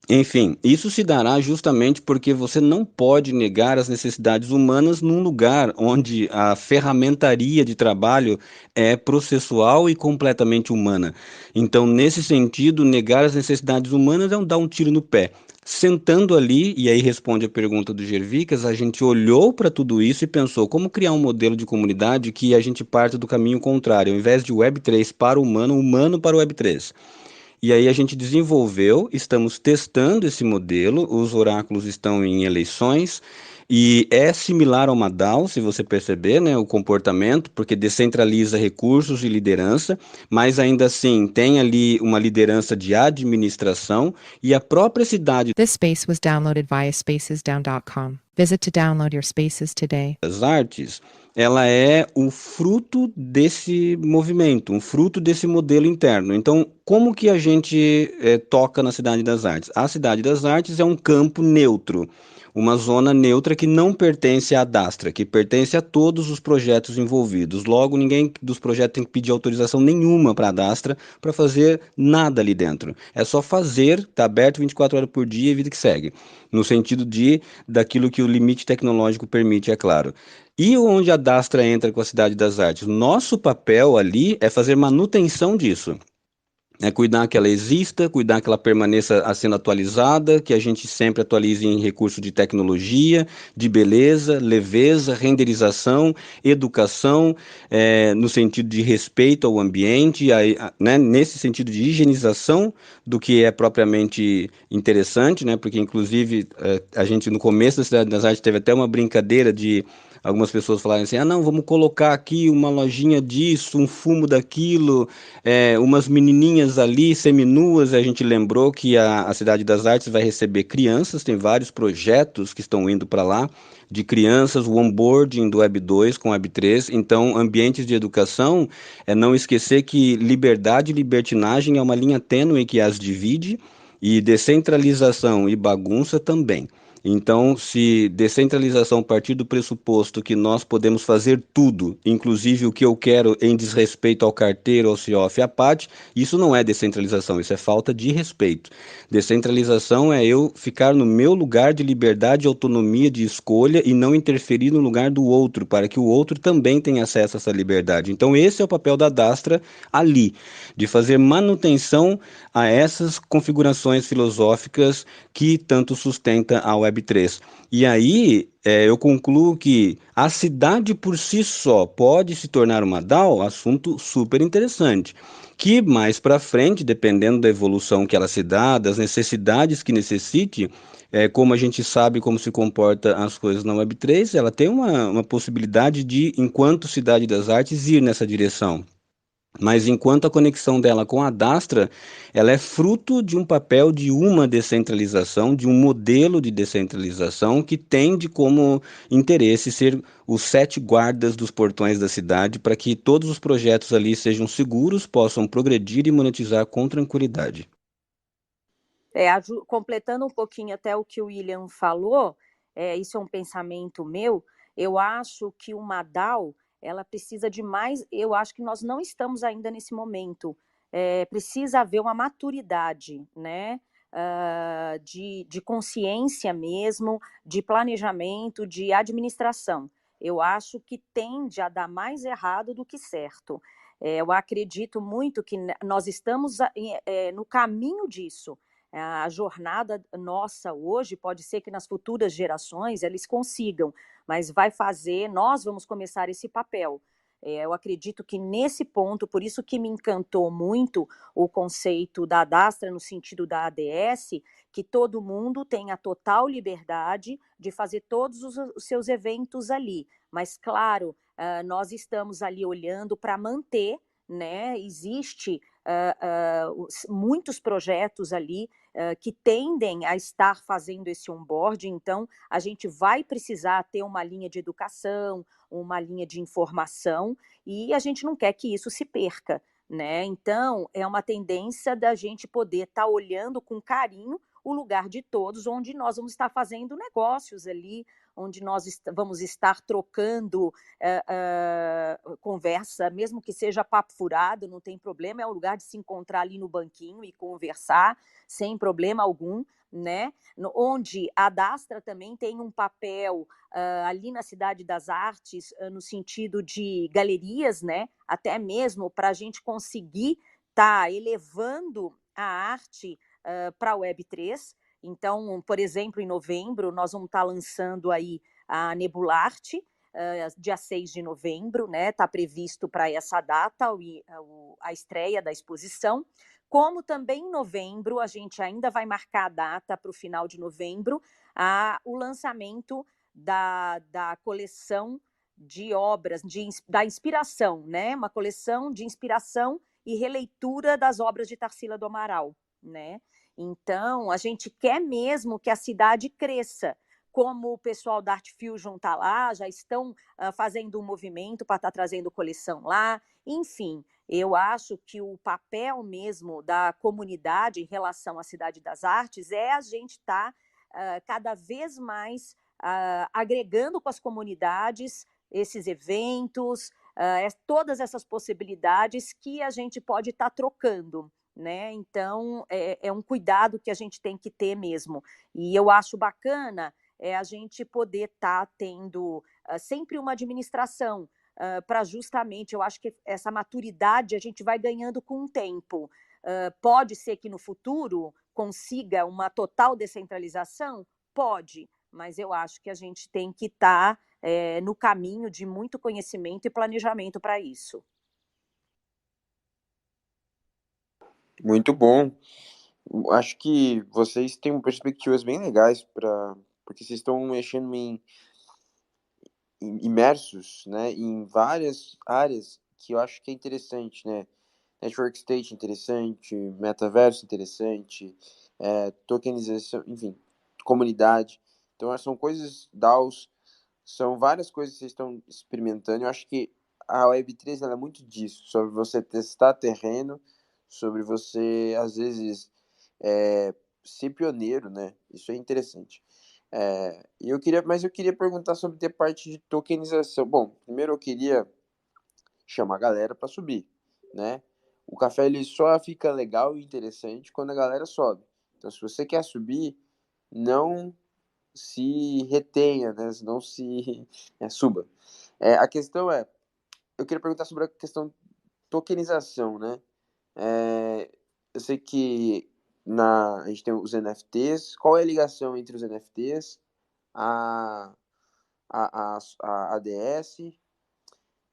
Enfim, isso se dará justamente porque você não pode negar as necessidades humanas num lugar onde a ferramentaria de trabalho é processual e completamente humana. Então, nesse sentido, negar as necessidades humanas é dar um tiro no pé. Sentando ali, e aí responde a pergunta do Gervicas, a gente olhou para tudo isso e pensou como criar um modelo de comunidade que a gente parte do caminho contrário, ao invés de Web3 para o humano, humano para o Web3. E aí a gente desenvolveu, estamos testando esse modelo, os oráculos estão em eleições, e é similar ao Madal, se você perceber, né, o comportamento, porque descentraliza recursos e liderança, mas ainda assim tem ali uma liderança de administração, e a própria cidade This space was downloaded via spacesdown.com. Visit to download your spaces today. das artes, ela é o fruto desse movimento, um fruto desse modelo interno. Então, como que a gente toca na Cidade das Artes? A Cidade das Artes é um campo neutro, uma zona neutra que não pertence à Adastra, que pertence a todos os projetos envolvidos. Logo, ninguém dos projetos tem que pedir autorização nenhuma para a Adastra para fazer nada ali dentro. É só fazer, está aberto 24 horas por dia e vida que segue. No sentido daquilo que o limite tecnológico permite, é claro. E onde a Dastra entra com a Cidade das Artes? Nosso papel ali é fazer manutenção disso. É cuidar que ela exista, cuidar que ela permaneça sendo atualizada, que a gente sempre atualize em recursos de tecnologia, de beleza, leveza, renderização, educação, no sentido de respeito ao ambiente, né, nesse sentido de higienização do que é propriamente interessante, né, porque inclusive a gente no começo da Cidade das Artes teve até uma brincadeira de algumas pessoas falarem assim, não, vamos colocar aqui uma lojinha disso, um fumo daquilo, umas menininhas ali, seminuas. A gente lembrou que a Cidade das Artes vai receber crianças, tem vários projetos que estão indo para lá, de crianças, o onboarding do Web 2 com Web 3, então ambientes de educação, não esquecer que liberdade e libertinagem é uma linha tênue que as divide, e descentralização e bagunça também. Então, se descentralização partir do pressuposto que nós podemos fazer tudo, inclusive o que eu quero em desrespeito ao carteiro, ao CIOF e à PAT, isso não é descentralização, isso é falta de respeito. Descentralização é eu ficar no meu lugar de liberdade e autonomia de escolha e não interferir no lugar do outro, para que o outro também tenha acesso a essa liberdade. Então, esse é o papel da Dastra ali, de fazer manutenção a essas configurações filosóficas que tanto sustenta a Web3. E aí eu concluo que a cidade por si só pode se tornar uma DAO, assunto super interessante, que mais para frente, dependendo da evolução que ela se dá, das necessidades que necessite, como a gente sabe como se comporta as coisas na Web3, ela tem uma possibilidade de, enquanto Cidade das Artes, ir nessa direção. Mas enquanto a conexão dela com a Dastra, ela é fruto de um papel de uma descentralização, de um modelo de descentralização que tem de como interesse ser os 7 guardas dos portões da cidade para que todos os projetos ali sejam seguros, possam progredir e monetizar com tranquilidade. Completando um pouquinho até o que o William falou, isso é um pensamento meu, eu acho que uma DAO, ela precisa de mais, eu acho que nós não estamos ainda nesse momento, precisa haver uma maturidade, né, de consciência mesmo, de planejamento, de administração. Eu acho que tende a dar mais errado do que certo. Eu acredito muito que nós estamos no caminho disso. A jornada nossa hoje pode ser que nas futuras gerações eles consigam, mas nós vamos começar esse papel. Eu acredito que nesse ponto, por isso que me encantou muito o conceito da Dastra no sentido da ADS, que todo mundo tem a total liberdade de fazer todos os seus eventos ali. Mas, claro, nós estamos ali olhando para manter, né? Existe muitos projetos ali que tendem a estar fazendo esse onboarding, então a gente vai precisar ter uma linha de educação, uma linha de informação, e a gente não quer que isso se perca, né? Então, é uma tendência da gente poder estar olhando com carinho o lugar de todos, onde nós vamos estar fazendo negócios ali, onde nós vamos estar trocando conversa, mesmo que seja papo furado, não tem problema, é um lugar de se encontrar ali no banquinho e conversar, sem problema algum, né? Onde a Dastra também tem um papel ali na Cidade das Artes, no sentido de galerias, né? Até mesmo para a gente conseguir estar elevando a arte para a Web3. Então, por exemplo, em novembro, nós vamos estar lançando aí a Nebularte, dia 6 de novembro, né? Está previsto para essa data a estreia da exposição. Como também em novembro, a gente ainda vai marcar a data para o final de novembro, o lançamento da coleção de obras, da inspiração, né? Uma coleção de inspiração e releitura das obras de Tarsila do Amaral, né? Então, a gente quer mesmo que a cidade cresça. Como o pessoal da Art Fusion está lá, já estão fazendo um movimento para estar trazendo coleção lá. Enfim, eu acho que o papel mesmo da comunidade em relação à Cidade das Artes é a gente estar cada vez mais agregando com as comunidades esses eventos, todas essas possibilidades que a gente pode estar trocando, né? Então, é um cuidado que a gente tem que ter mesmo. E eu acho bacana a gente poder estar tendo sempre uma administração para justamente, eu acho que essa maturidade a gente vai ganhando com o tempo. Pode ser que no futuro consiga uma total descentralização? Pode, mas eu acho que a gente tem que estar no caminho de muito conhecimento e planejamento para isso. Muito bom. Acho que vocês têm perspectivas bem legais porque vocês estão mexendo imersos, né, em várias áreas que eu acho que é interessante, né? Network State interessante, metaverso interessante, tokenização, enfim, comunidade. Então, são coisas DAOs, são várias coisas que vocês estão experimentando. Eu acho que a Web3 ela é muito disso, sobre você testar terreno, sobre você, às vezes, ser pioneiro, né? Isso é interessante. Mas eu queria perguntar sobre a parte de tokenização. Bom, primeiro eu queria chamar a galera para subir, né? O café ele só fica legal e interessante quando a galera sobe. Então, se você quer subir, não se retenha, né? Não se suba. A questão eu queria perguntar sobre a questão tokenização, né? Eu sei que a gente tem os NFTs. Qual é a ligação entre os NFTs, a, a ADS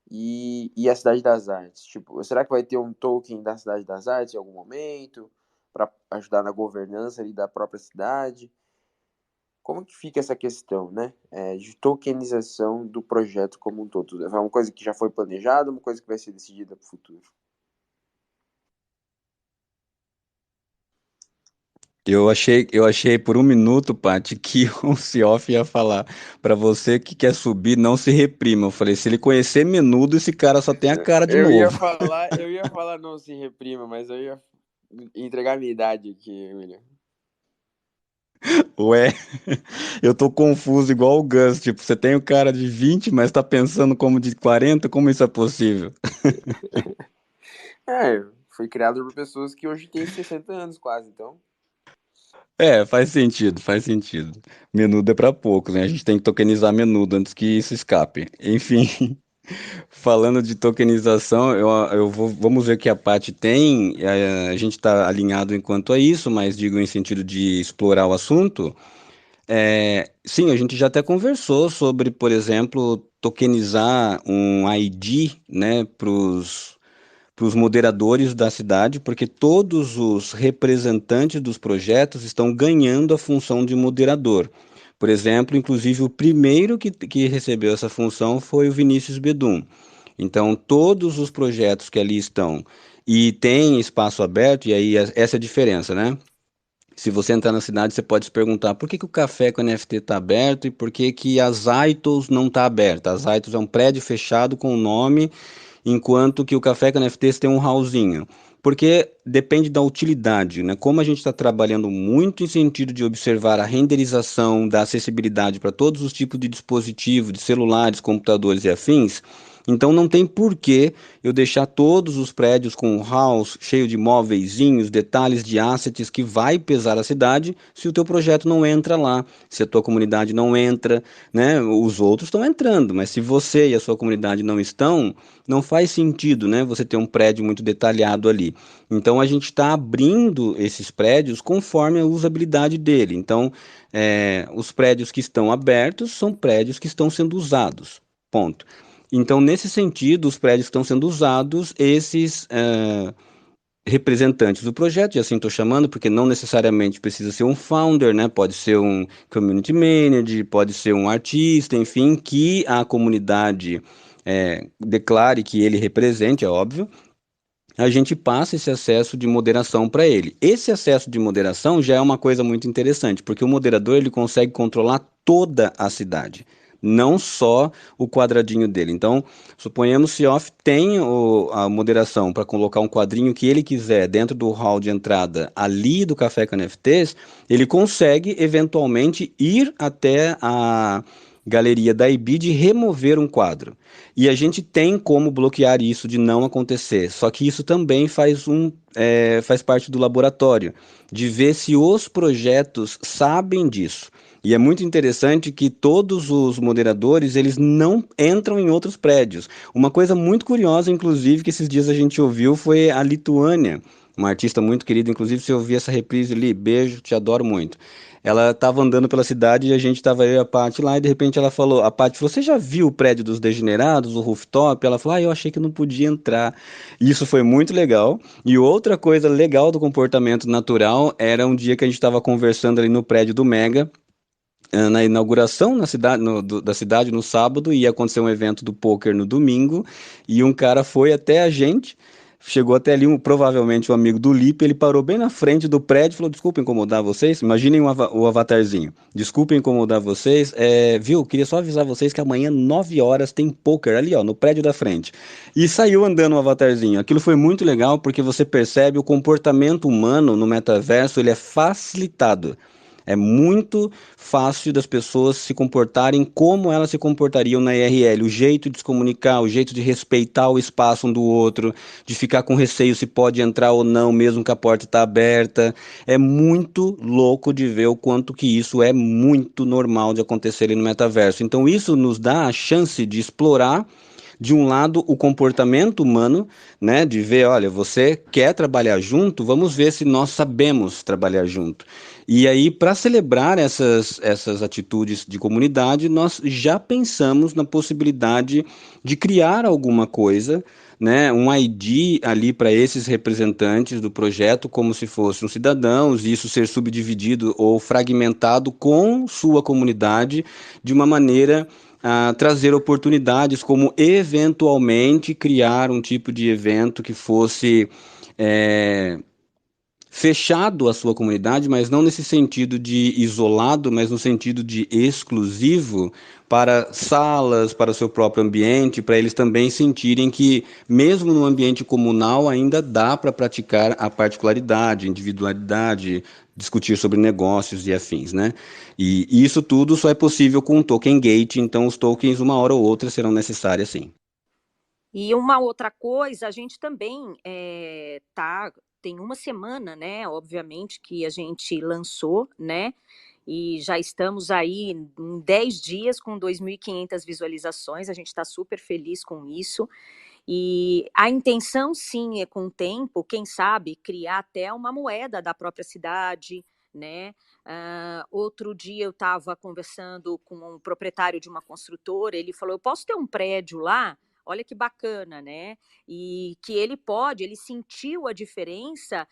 e a Cidade das Artes? Tipo, será que vai ter um token da Cidade das Artes em algum momento para ajudar na governança ali da própria cidade? Como que fica essa questão, né, de tokenização do projeto como um todo? É uma coisa que já foi planejada, uma coisa que vai ser decidida para o futuro? Eu achei por um minuto, Paty, que o Cioff ia falar para você que quer subir, não se reprima. Eu falei, se ele conhecer Menudo, esse cara só tem a cara de novo. Eu ia falar não se reprima, mas eu ia entregar a minha idade aqui, William. Ué, eu tô confuso igual o Gus. Tipo, você tem o cara de 20, mas tá pensando como de 40. Como isso é possível? É, foi criado por pessoas que hoje têm 60 anos quase, então. É, faz sentido, faz sentido. Menudo é pra poucos, né? A gente tem que tokenizar menudo antes que isso escape. Enfim, falando de tokenização, vamos ver o que a Paty tem. A gente está alinhado enquanto a isso, mas digo em sentido de explorar o assunto. Sim, a gente já até conversou sobre, por exemplo, tokenizar um ID, né, para os moderadores da cidade, porque todos os representantes dos projetos estão ganhando a função de moderador. Por exemplo, inclusive o primeiro que recebeu essa função foi o Vinícius Bedum. Então, todos os projetos que ali estão e tem espaço aberto, e aí essa é a diferença, né? Se você entrar na cidade, você pode se perguntar por que, que o café com NFT está aberto e por que, que a Zaitos não está aberta. A Zaitos é um prédio fechado com o nome, enquanto que o café com NFTs tem um hallzinho. Porque depende da utilidade, né? Como a gente está trabalhando muito em sentido de observar a renderização, da acessibilidade para todos os tipos de dispositivos, de celulares, computadores e afins, então não tem porquê eu deixar todos os prédios com halls cheio de móveizinhos, detalhes de assets que vai pesar a cidade se o teu projeto não entra lá, se a tua comunidade não entra, né? Os outros estão entrando, mas se você e a sua comunidade não estão, não faz sentido, né? Você ter um prédio muito detalhado ali. Então a gente está abrindo esses prédios conforme a usabilidade dele. Então, os prédios que estão abertos são prédios que estão sendo usados. Ponto. Então, nesse sentido, os prédios que estão sendo usados, esses representantes do projeto, e assim estou chamando, porque não necessariamente precisa ser um founder, né? Pode ser um community manager, pode ser um artista, enfim, que a comunidade declare que ele represente, é óbvio. A gente passa esse acesso de moderação para ele. Esse acesso de moderação já é uma coisa muito interessante, porque o moderador ele consegue controlar toda a cidade, não só o quadradinho dele. Então, suponhamos que o Off tem a moderação para colocar um quadrinho que ele quiser dentro do hall de entrada ali do Café com NFTs, ele consegue eventualmente ir até a galeria da IBID e remover um quadro. E a gente tem como bloquear isso de não acontecer. Só que isso também faz parte do laboratório, de ver se os projetos sabem disso. E é muito interessante que todos os moderadores, eles não entram em outros prédios. Uma coisa muito curiosa, inclusive, que esses dias a gente ouviu foi a Lituânia, uma artista muito querida, inclusive se eu ouvir essa reprise ali, beijo, te adoro muito. Ela estava andando pela cidade e a gente estava eu e a Paty lá, e de repente a Paty falou, você já viu o prédio dos degenerados, o rooftop? Ela falou, eu achei que não podia entrar. E isso foi muito legal. E outra coisa legal do comportamento natural era um dia que a gente estava conversando ali no prédio do Mega, na inauguração na cidade, da cidade no sábado, ia acontecer um evento do poker no domingo, e um cara foi até a gente, chegou até ali, provavelmente um amigo do Lipe, ele parou bem na frente do prédio e falou, desculpa incomodar vocês, imaginem o avatarzinho, desculpa incomodar vocês, viu, queria só avisar vocês que amanhã, 9 horas, tem poker ali, ó, no prédio da frente. E saiu andando o avatarzinho. Aquilo foi muito legal, porque você percebe o comportamento humano no metaverso, ele é facilitado. É muito fácil das pessoas se comportarem como elas se comportariam na IRL. O jeito de se comunicar, o jeito de respeitar o espaço um do outro, de ficar com receio se pode entrar ou não, mesmo que a porta está aberta. É muito louco de ver o quanto que isso é muito normal de acontecer ali no metaverso. Então isso nos dá a chance de explorar de um lado o comportamento humano, né, de ver, olha, você quer trabalhar junto, vamos ver se nós sabemos trabalhar junto. E aí, para celebrar essas atitudes de comunidade, nós já pensamos na possibilidade de criar alguma coisa, né, um ID ali para esses representantes do projeto, como se fossem cidadãos, e isso ser subdividido ou fragmentado com sua comunidade de uma maneira a trazer oportunidades, como eventualmente criar um tipo de evento que fosse fechado à sua comunidade, mas não nesse sentido de isolado, mas no sentido de exclusivo para salas, para o seu próprio ambiente, para eles também sentirem que, mesmo no ambiente comunal, ainda dá para praticar a particularidade, individualidade, discutir sobre negócios e afins, né? E isso tudo só é possível com um token gate, então os tokens, uma hora ou outra, serão necessários, sim. E uma outra coisa, a gente também tem uma semana, né? Obviamente que a gente lançou, né? E já estamos aí em 10 dias com 2.500 visualizações, a gente está super feliz com isso. E a intenção, sim, é com o tempo, quem sabe, criar até uma moeda da própria cidade, né? Outro dia eu estava conversando com um proprietário de uma construtora, ele falou, eu posso ter um prédio lá? Olha que bacana, né? E que ele sentiu a diferença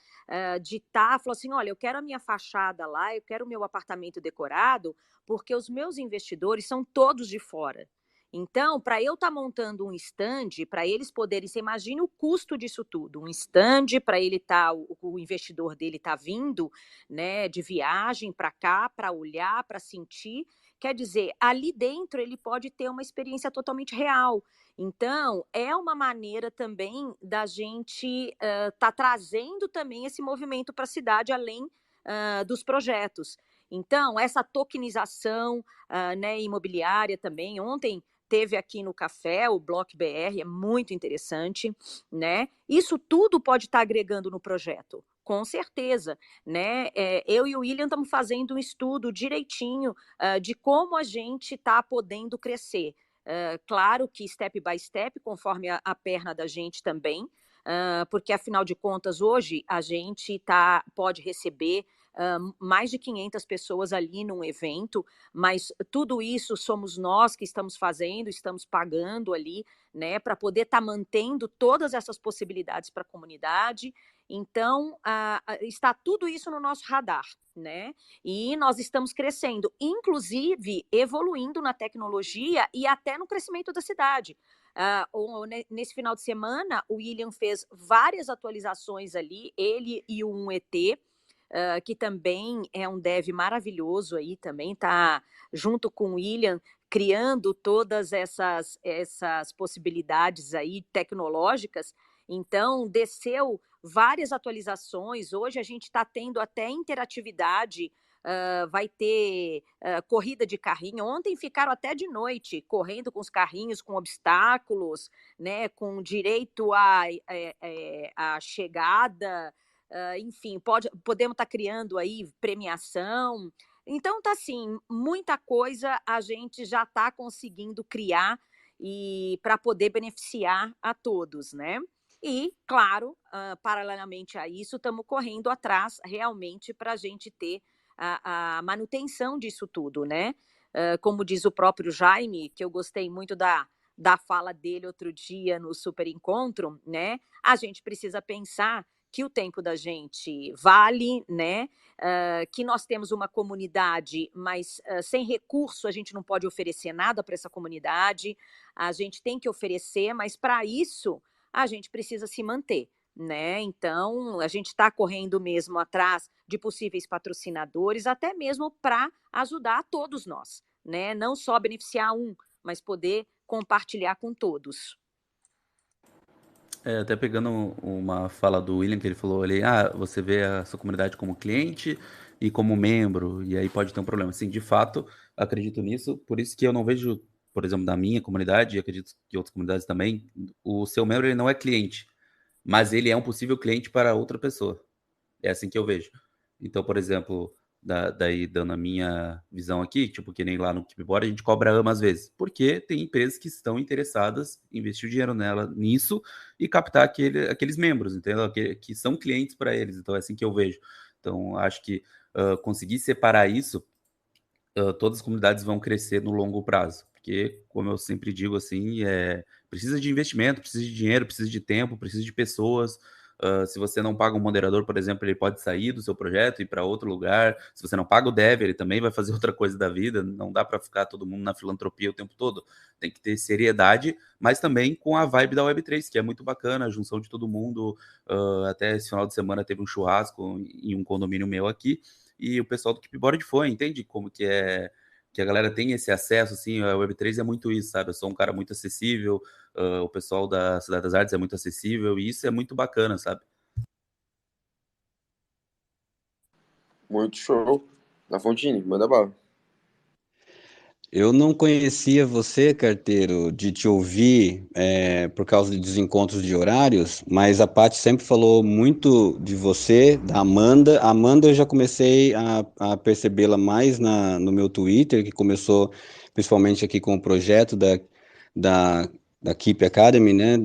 de estar, falou assim, olha, eu quero a minha fachada lá, eu quero o meu apartamento decorado, porque os meus investidores são todos de fora. Então, para eu estar montando um stand, para eles poderem, você imagina o custo disso tudo, um stand para ele estar, o investidor dele está vindo, né, de viagem para cá, para olhar, para sentir, quer dizer, ali dentro ele pode ter uma experiência totalmente real. Então, é uma maneira também da gente tá trazendo também esse movimento para a cidade, além dos projetos. Então, essa tokenização né, imobiliária também, ontem teve aqui no café o Block BR, é muito interessante, né? Isso tudo pode estar agregando no projeto, com certeza, né? Eu e o William estamos fazendo um estudo direitinho de como a gente está podendo crescer. Claro que step by step, conforme a perna da gente também, porque afinal de contas hoje a gente pode receber mais de 500 pessoas ali num evento, mas tudo isso somos nós que estamos fazendo, estamos pagando ali, né, para poder estar mantendo todas essas possibilidades para a comunidade. Então, está tudo isso no nosso radar, né? E nós estamos crescendo, inclusive evoluindo na tecnologia e até no crescimento da cidade. Nesse final de semana, o William fez várias atualizações ali, ele e o 1ET, que também é um dev maravilhoso aí, também está junto com o William, criando todas essas possibilidades aí tecnológicas. Então, desceu várias atualizações, hoje a gente está tendo até interatividade, vai ter corrida de carrinho, ontem ficaram até de noite, correndo com os carrinhos, com obstáculos, né, com direito à chegada, enfim, podemos estar criando aí premiação. Então, tá assim, muita coisa a gente já está conseguindo criar e para poder beneficiar a todos, né? E, claro, paralelamente a isso, estamos correndo atrás realmente para a gente ter a manutenção disso tudo, né? Como diz o próprio Jaime, que eu gostei muito da fala dele outro dia no Super Encontro, né? A gente precisa pensar que o tempo da gente vale, né? Que nós temos uma comunidade, mas sem recurso a gente não pode oferecer nada para essa comunidade. A gente tem que oferecer, mas para isso a gente precisa se manter, né? Então a gente está correndo mesmo atrás de possíveis patrocinadores, até mesmo para ajudar todos nós, né? Não só beneficiar um, mas poder compartilhar com todos. Até pegando uma fala do William, que ele falou ali, você vê a sua comunidade como cliente e como membro, e aí pode ter um problema. Sim, de fato, acredito nisso, por isso que eu não vejo, por exemplo, da minha comunidade, e acredito que outras comunidades também, o seu membro ele não é cliente, mas ele é um possível cliente para outra pessoa. É assim que eu vejo. Então, por exemplo, daí dando a minha visão aqui, tipo, que nem lá no Keepboard, a gente cobra AMA às vezes, porque tem empresas que estão interessadas em investir o dinheiro nisso e captar aqueles membros, entendeu? Que são clientes para eles. Então, é assim que eu vejo. Então, acho que conseguir separar isso, todas as comunidades vão crescer no longo prazo. Porque, como eu sempre digo, assim, precisa de investimento, precisa de dinheiro, precisa de tempo, precisa de pessoas, Se você não paga um moderador, por exemplo, ele pode sair do seu projeto e ir para outro lugar. Se você não paga o dev, ele também vai fazer outra coisa da vida. Não dá para ficar todo mundo na filantropia o tempo todo. Tem que ter seriedade, mas também com a vibe da Web3, que é muito bacana, a junção de todo mundo. Até esse final de semana teve um churrasco em um condomínio meu aqui, e o pessoal do Keepboard foi, entende como que é, que a galera tem esse acesso, assim, a Web3 é muito isso, sabe? Eu sou um cara muito acessível, o pessoal da Cidade das Artes é muito acessível, e isso é muito bacana, sabe? Muito show. Da Fontini, manda bala. Eu não conhecia você, carteiro, de te ouvir por causa de desencontros de horários, mas a Paty sempre falou muito de você, da Amanda. A Amanda eu já comecei a percebê-la mais no meu Twitter, que começou principalmente aqui com o projeto da, da Keep Academy, né,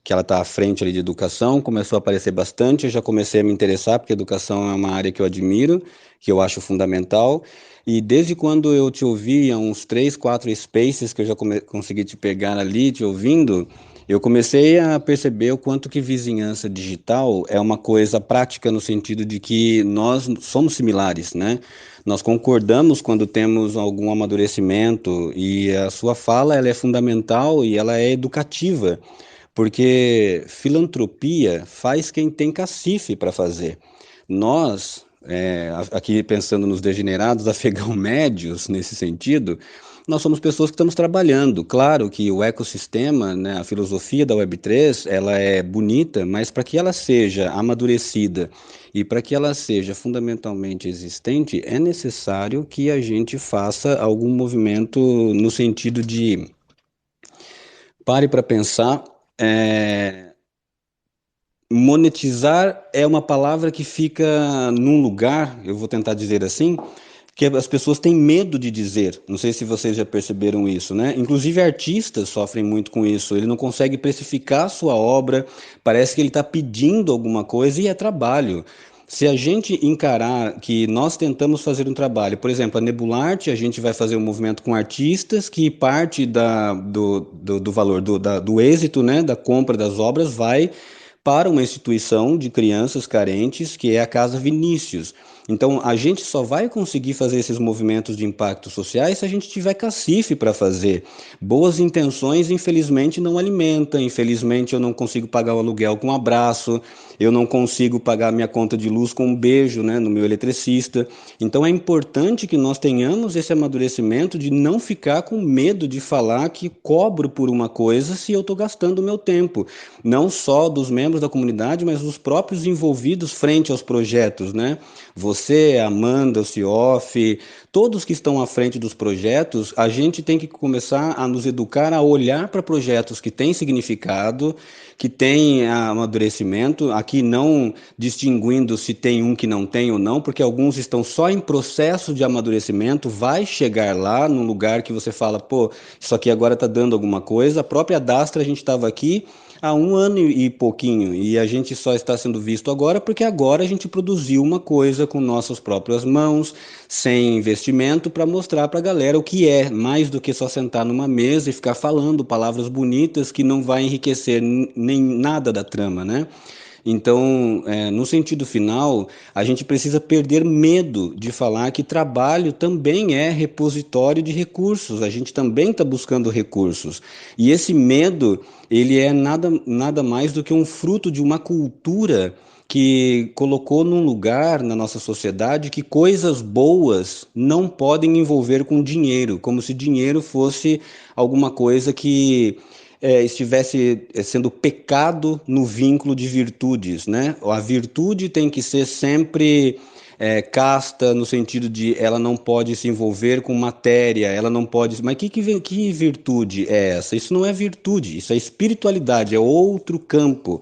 que ela está à frente ali de educação, começou a aparecer bastante. Eu já comecei a me interessar, porque educação é uma área que eu admiro, que eu acho fundamental. E desde quando eu te ouvi, há uns 3, 4 spaces que eu já consegui te pegar ali, te ouvindo, eu comecei a perceber o quanto que vizinhança digital é uma coisa prática no sentido de que nós somos similares, né? Nós concordamos quando temos algum amadurecimento e a sua fala ela é fundamental e ela é educativa, porque filantropia faz quem tem cacife para fazer. Nós, aqui pensando nos degenerados afegão médios, nesse sentido, nós somos pessoas que estamos trabalhando. Claro que o ecossistema, né, a filosofia da Web3, ela é bonita, mas para que ela seja amadurecida e para que ela seja fundamentalmente existente, é necessário que a gente faça algum movimento no sentido de pare para pensar. Monetizar é uma palavra que fica num lugar, eu vou tentar dizer assim, que as pessoas têm medo de dizer. Não sei se vocês já perceberam isso, né? Inclusive artistas sofrem muito com isso. Ele não consegue precificar a sua obra, parece que ele está pedindo alguma coisa e é trabalho. Se a gente encarar que nós tentamos fazer um trabalho, por exemplo, a Nebularte, a gente vai fazer um movimento com artistas que parte do valor, do êxito, né, da compra das obras, vai para uma instituição de crianças carentes, que é a Casa Vinícius. Então, a gente só vai conseguir fazer esses movimentos de impacto sociais se a gente tiver cacife para fazer. Boas intenções, infelizmente, não alimentam. Infelizmente, eu não consigo pagar o aluguel com um abraço, eu não consigo pagar minha conta de luz com um beijo, né, no meu eletricista. Então, é importante que nós tenhamos esse amadurecimento de não ficar com medo de falar que cobro por uma coisa se eu estou gastando o meu tempo. Não só dos membros da comunidade, mas dos próprios envolvidos frente aos projetos, né? Você, Amanda, o Cioff, todos que estão à frente dos projetos, a gente tem que começar a nos educar a olhar para projetos que têm significado, que têm amadurecimento, aqui não distinguindo se tem um que não tem ou não, porque alguns estão só em processo de amadurecimento, vai chegar lá num lugar que você fala, pô, isso aqui agora está dando alguma coisa. A própria Dastra, a gente estava aqui há um ano e pouquinho, e a gente só está sendo visto agora porque agora a gente produziu uma coisa com nossas próprias mãos, sem investimento, para mostrar para a galera o que é, mais do que só sentar numa mesa e ficar falando palavras bonitas que não vai enriquecer nem nada da trama, né? Então, no sentido final, a gente precisa perder medo de falar que trabalho também é repositório de recursos, a gente também está buscando recursos. E esse medo, ele é nada mais do que um fruto de uma cultura que colocou num lugar na nossa sociedade que coisas boas não podem envolver com dinheiro, como se dinheiro fosse alguma coisa que estivesse sendo pecado no vínculo de virtudes, né? A virtude tem que ser sempre casta, no sentido de ela não pode se envolver com matéria, ela não pode... Mas que virtude é essa? Isso não é virtude, isso é espiritualidade, é outro campo.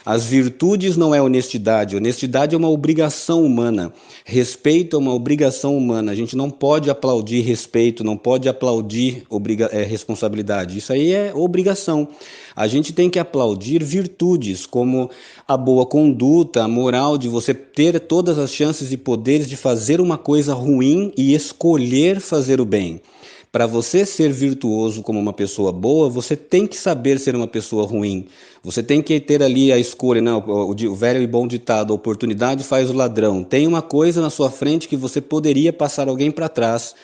As virtudes não é honestidade. Honestidade é uma obrigação humana. Respeito é uma obrigação humana. A gente não pode aplaudir respeito, não pode aplaudir responsabilidade. Isso aí é obrigação. A gente tem que aplaudir virtudes, como a boa conduta, a moral de você ter todas as chances e poderes de fazer uma coisa ruim e escolher fazer o bem. Para você ser virtuoso como uma pessoa boa, você tem que saber ser uma pessoa ruim. Você tem que ter ali a escolha, né? O velho e bom ditado, a oportunidade faz o ladrão. Tem uma coisa na sua frente que você poderia passar alguém para trás,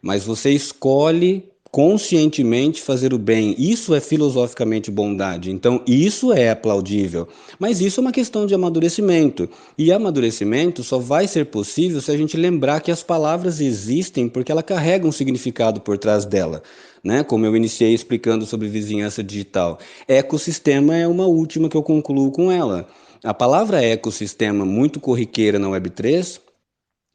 mas você escolhe conscientemente fazer o bem. Isso é filosoficamente bondade. Então, isso é aplaudível. Mas isso é uma questão de amadurecimento. E amadurecimento só vai ser possível se a gente lembrar que as palavras existem porque ela carrega um significado por trás dela. Né? Como eu iniciei explicando sobre vizinhança digital. Ecossistema é uma última que eu concluo com ela. A palavra ecossistema, muito corriqueira na Web3,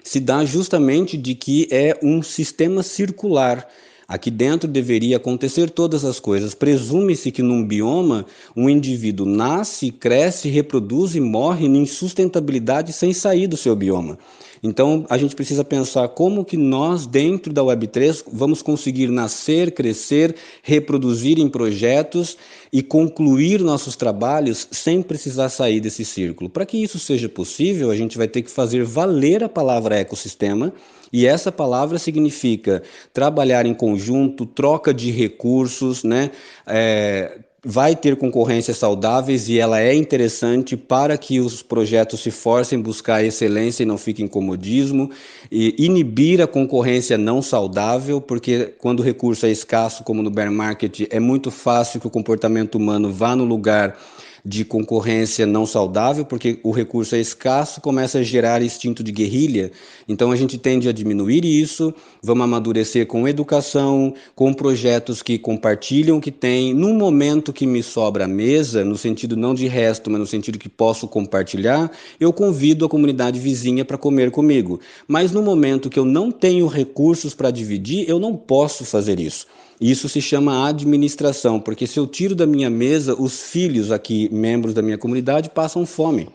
se dá justamente de que é um sistema circular. Aqui dentro deveria acontecer todas as coisas. Presume-se que num bioma um indivíduo nasce, cresce, reproduz e morre em sustentabilidade sem sair do seu bioma. Então a gente precisa pensar como que nós dentro da Web3 vamos conseguir nascer, crescer, reproduzir em projetos e concluir nossos trabalhos sem precisar sair desse círculo. Para que isso seja possível, a gente vai ter que fazer valer a palavra ecossistema, e essa palavra significa trabalhar em conjunto, troca de recursos, né? Vai ter concorrências saudáveis e ela é interessante para que os projetos se forcem a buscar a excelência e não fiquem em comodismo, e inibir a concorrência não saudável, porque quando o recurso é escasso, como no bear market, é muito fácil que o comportamento humano vá no lugar de concorrência não saudável, porque o recurso é escasso, começa a gerar instinto de guerrilha. Então a gente tende a diminuir isso, vamos amadurecer com educação, com projetos que compartilham o que tem. No momento que me sobra a mesa, no sentido não de resto, mas no sentido que posso compartilhar, eu convido a comunidade vizinha para comer comigo. Mas no momento que eu não tenho recursos para dividir, eu não posso fazer isso. Isso se chama administração, porque se eu tiro da minha mesa, os filhos aqui, membros da minha comunidade, passam fome.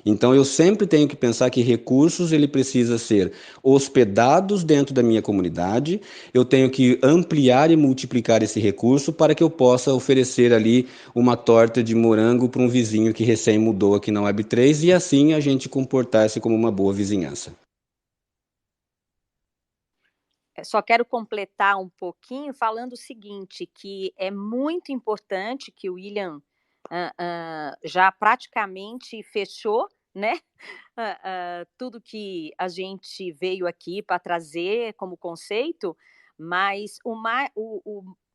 Então eu sempre tenho que pensar que recursos ele precisa ser hospedados dentro da minha comunidade. Eu tenho que ampliar e multiplicar esse recurso para que eu possa oferecer ali uma torta de morango para um vizinho que recém mudou aqui na Web3 e assim a gente comportar-se como uma boa vizinhança. Só quero completar um pouquinho falando o seguinte, que é muito importante que o William já praticamente fechou, né? Tudo que a gente veio aqui para trazer como conceito, mas o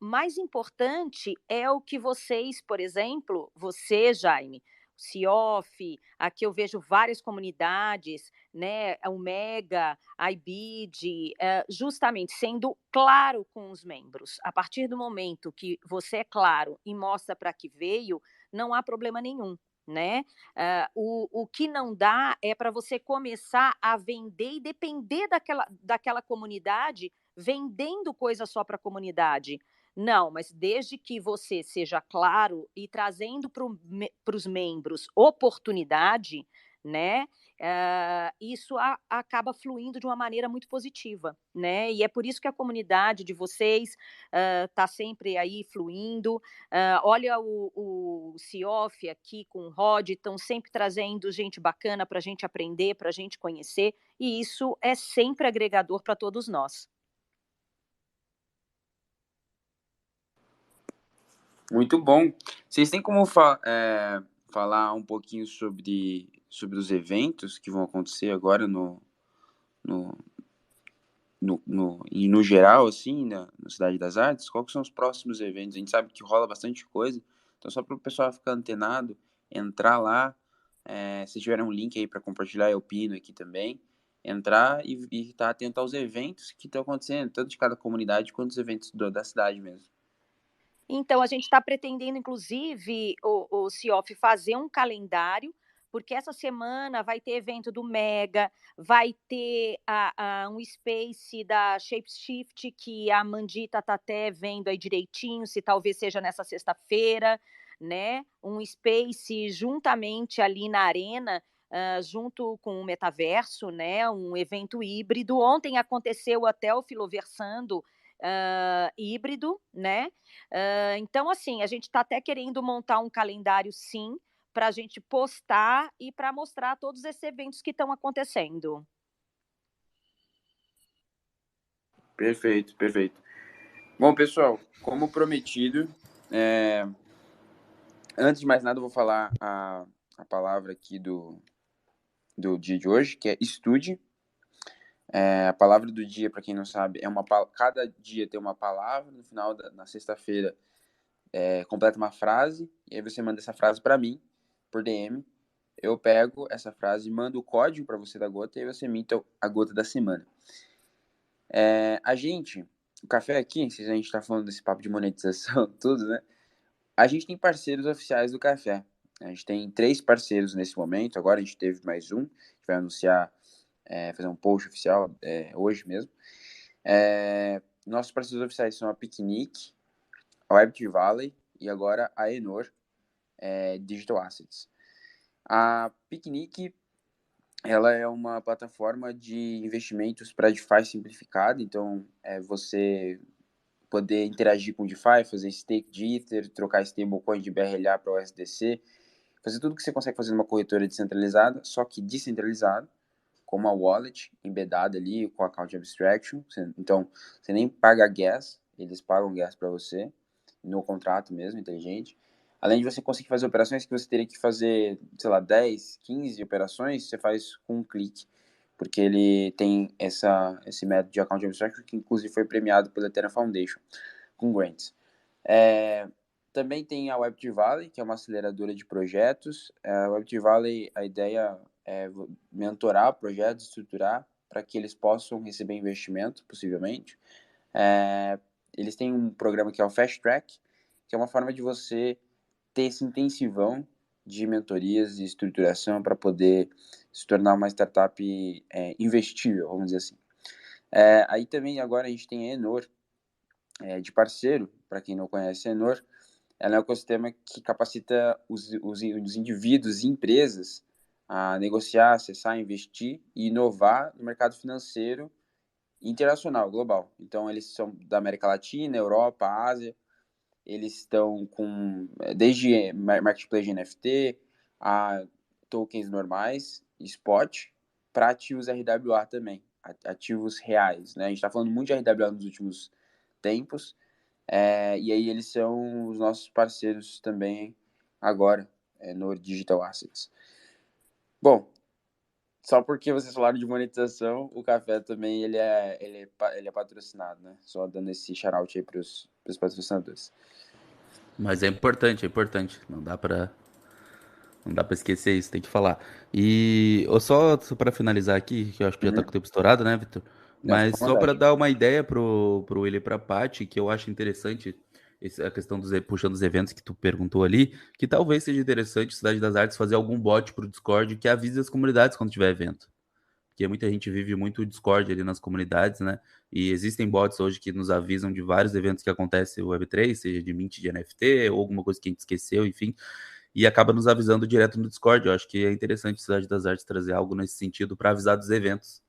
mais importante é o que vocês, por exemplo, você, Jaime, CIOF, aqui eu vejo várias comunidades, né, o Mega, a IBID, justamente sendo claro com os membros. A partir do momento que você é claro e mostra para que veio, não há problema nenhum, né? O que não dá é para você começar a vender e depender daquela comunidade vendendo coisa só para a comunidade. Não, mas desde que você seja claro e trazendo para os membros oportunidade, né? Isso acaba fluindo de uma maneira muito positiva, né? E é por isso que a comunidade de vocês está sempre aí fluindo. Olha o CIOF aqui com o Rod, estão sempre trazendo gente bacana para a gente aprender, para a gente conhecer, e isso é sempre agregador para todos nós. Muito bom. Vocês têm como falar um pouquinho sobre os eventos que vão acontecer agora no geral, assim, na Cidade das Artes? Quais são os próximos eventos? A gente sabe que rola bastante coisa, então só para o pessoal ficar antenado, entrar lá, se tiver um link aí para compartilhar, eu pino aqui também, entrar e estar atento aos eventos que estão acontecendo, tanto de cada comunidade quanto os eventos da cidade mesmo. Então, a gente está pretendendo, inclusive, o CIOF fazer um calendário, porque essa semana vai ter evento do Mega, vai ter um Space da Shapeshift, que a Mandita está até vendo aí direitinho, se talvez seja nessa sexta-feira, né? Um Space juntamente ali na Arena, junto com o Metaverso, né? Um evento híbrido. Ontem aconteceu até o Filoversando, híbrido, né? Então, assim, a gente está até querendo montar um calendário, sim, para a gente postar e para mostrar todos esses eventos que estão acontecendo. Perfeito, perfeito. Bom, pessoal, como prometido, antes de mais nada, eu vou falar a palavra aqui do dia de hoje, que é estude. A palavra do dia, para quem não sabe, cada dia tem uma palavra. No final, na sexta-feira, completa uma frase, e aí você manda essa frase para mim, por DM. Eu pego essa frase, mando o código para você da gota, e aí você minta a gota da semana. O café aqui, se a gente tá falando desse papo de monetização, tudo, né? A gente tem parceiros oficiais do café. A gente tem 3 parceiros nesse momento, agora a gente teve mais um, a gente vai anunciar, fazer um post oficial hoje mesmo. Nossos parceiros oficiais são a Picnic, a Web3 Valley e agora a Enor Digital Assets. A Picnic, ela é uma plataforma de investimentos para DeFi simplificada, então você poder interagir com o DeFi, fazer stake de Ether, trocar stablecoin de BRLA para USDC, fazer tudo que você consegue fazer numa corretora descentralizada, só que descentralizado, com uma wallet embedada ali, com account abstraction. Então, você nem paga gas, eles pagam gas para você, no contrato mesmo, inteligente. Além de você conseguir fazer operações que você teria que fazer, sei lá, 10, 15 operações, você faz com um clique, porque ele tem esse método de account abstraction que inclusive foi premiado pela Ethereum Foundation, com grants. Também tem a Web3 Valley, que é uma aceleradora de projetos. A Web3 Valley, a ideia é mentorar projetos, estruturar para que eles possam receber investimento, possivelmente. Eles têm um programa que é o Fast Track, que é uma forma de você ter esse intensivão de mentorias e estruturação para poder se tornar uma startup investível, vamos dizer assim. Aí também agora a gente tem a Enor de parceiro. Para quem não conhece a Enor, ela é um ecossistema que capacita os indivíduos e empresas a negociar, acessar, investir e inovar no mercado financeiro internacional, global. Então, eles são da América Latina, Europa, Ásia. Eles estão com desde marketplace de NFT a tokens normais, spot, para ativos RWA também, ativos reais, né? A gente está falando muito de RWA nos últimos tempos, e aí eles são os nossos parceiros também agora, no Digital Assets. Bom, só porque vocês falaram de monetização, o café também ele é patrocinado, né? Só dando esse shout-out aí para os patrocinadores. Mas é importante, é importante. Não dá pra esquecer isso, tem que falar. E só para finalizar aqui, que eu acho que já tá com o tempo estourado, né, Vitor? Não, fica Mas à só para vontade. dar uma ideia pro Willi e pra Paty, que eu acho interessante a questão puxando os eventos que tu perguntou ali, que talvez seja interessante Cidade das Artes fazer algum bot pro Discord que avise as comunidades quando tiver evento. Porque muita gente vive muito o Discord ali nas comunidades, né? E existem bots hoje que nos avisam de vários eventos que acontecem no Web3, seja de mint de NFT ou alguma coisa que a gente esqueceu, enfim, e acaba nos avisando direto no Discord. Eu acho que é interessante a Cidade das Artes trazer algo nesse sentido para avisar dos eventos.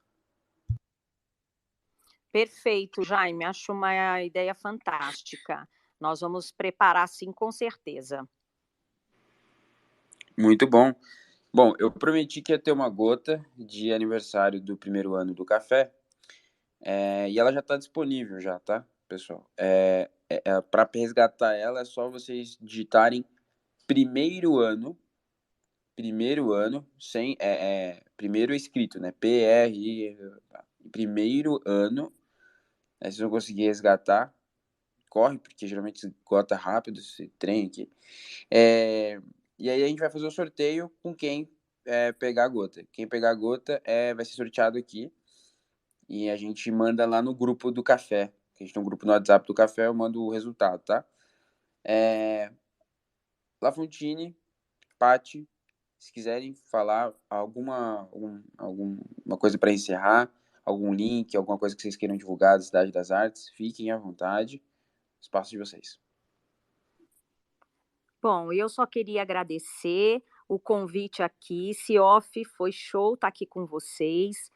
Perfeito, Jaime. Acho uma ideia fantástica. Nós vamos preparar, sim, com certeza. Muito bom. Bom, eu prometi que ia ter uma gota de aniversário do primeiro ano do café, e ela já está disponível já, tá, pessoal? Para resgatar ela é só vocês digitarem primeiro ano, sem primeiro escrito, né? Primeiro ano. Aí vocês vão conseguir resgatar. Corre, porque geralmente esgota rápido esse trem aqui. E aí a gente vai fazer o sorteio com quem pegar a gota. Quem pegar a gota vai ser sorteado aqui. E a gente manda lá no grupo do café. A gente tem um grupo no WhatsApp do café, eu mando o resultado, tá? Lafontine, Paty, se quiserem falar alguma coisa para encerrar, algum link, alguma coisa que vocês queiram divulgar da Cidade das Artes, fiquem à vontade. Espaço de vocês. Bom, eu só queria agradecer o convite aqui. Cioff, foi show estar aqui com vocês.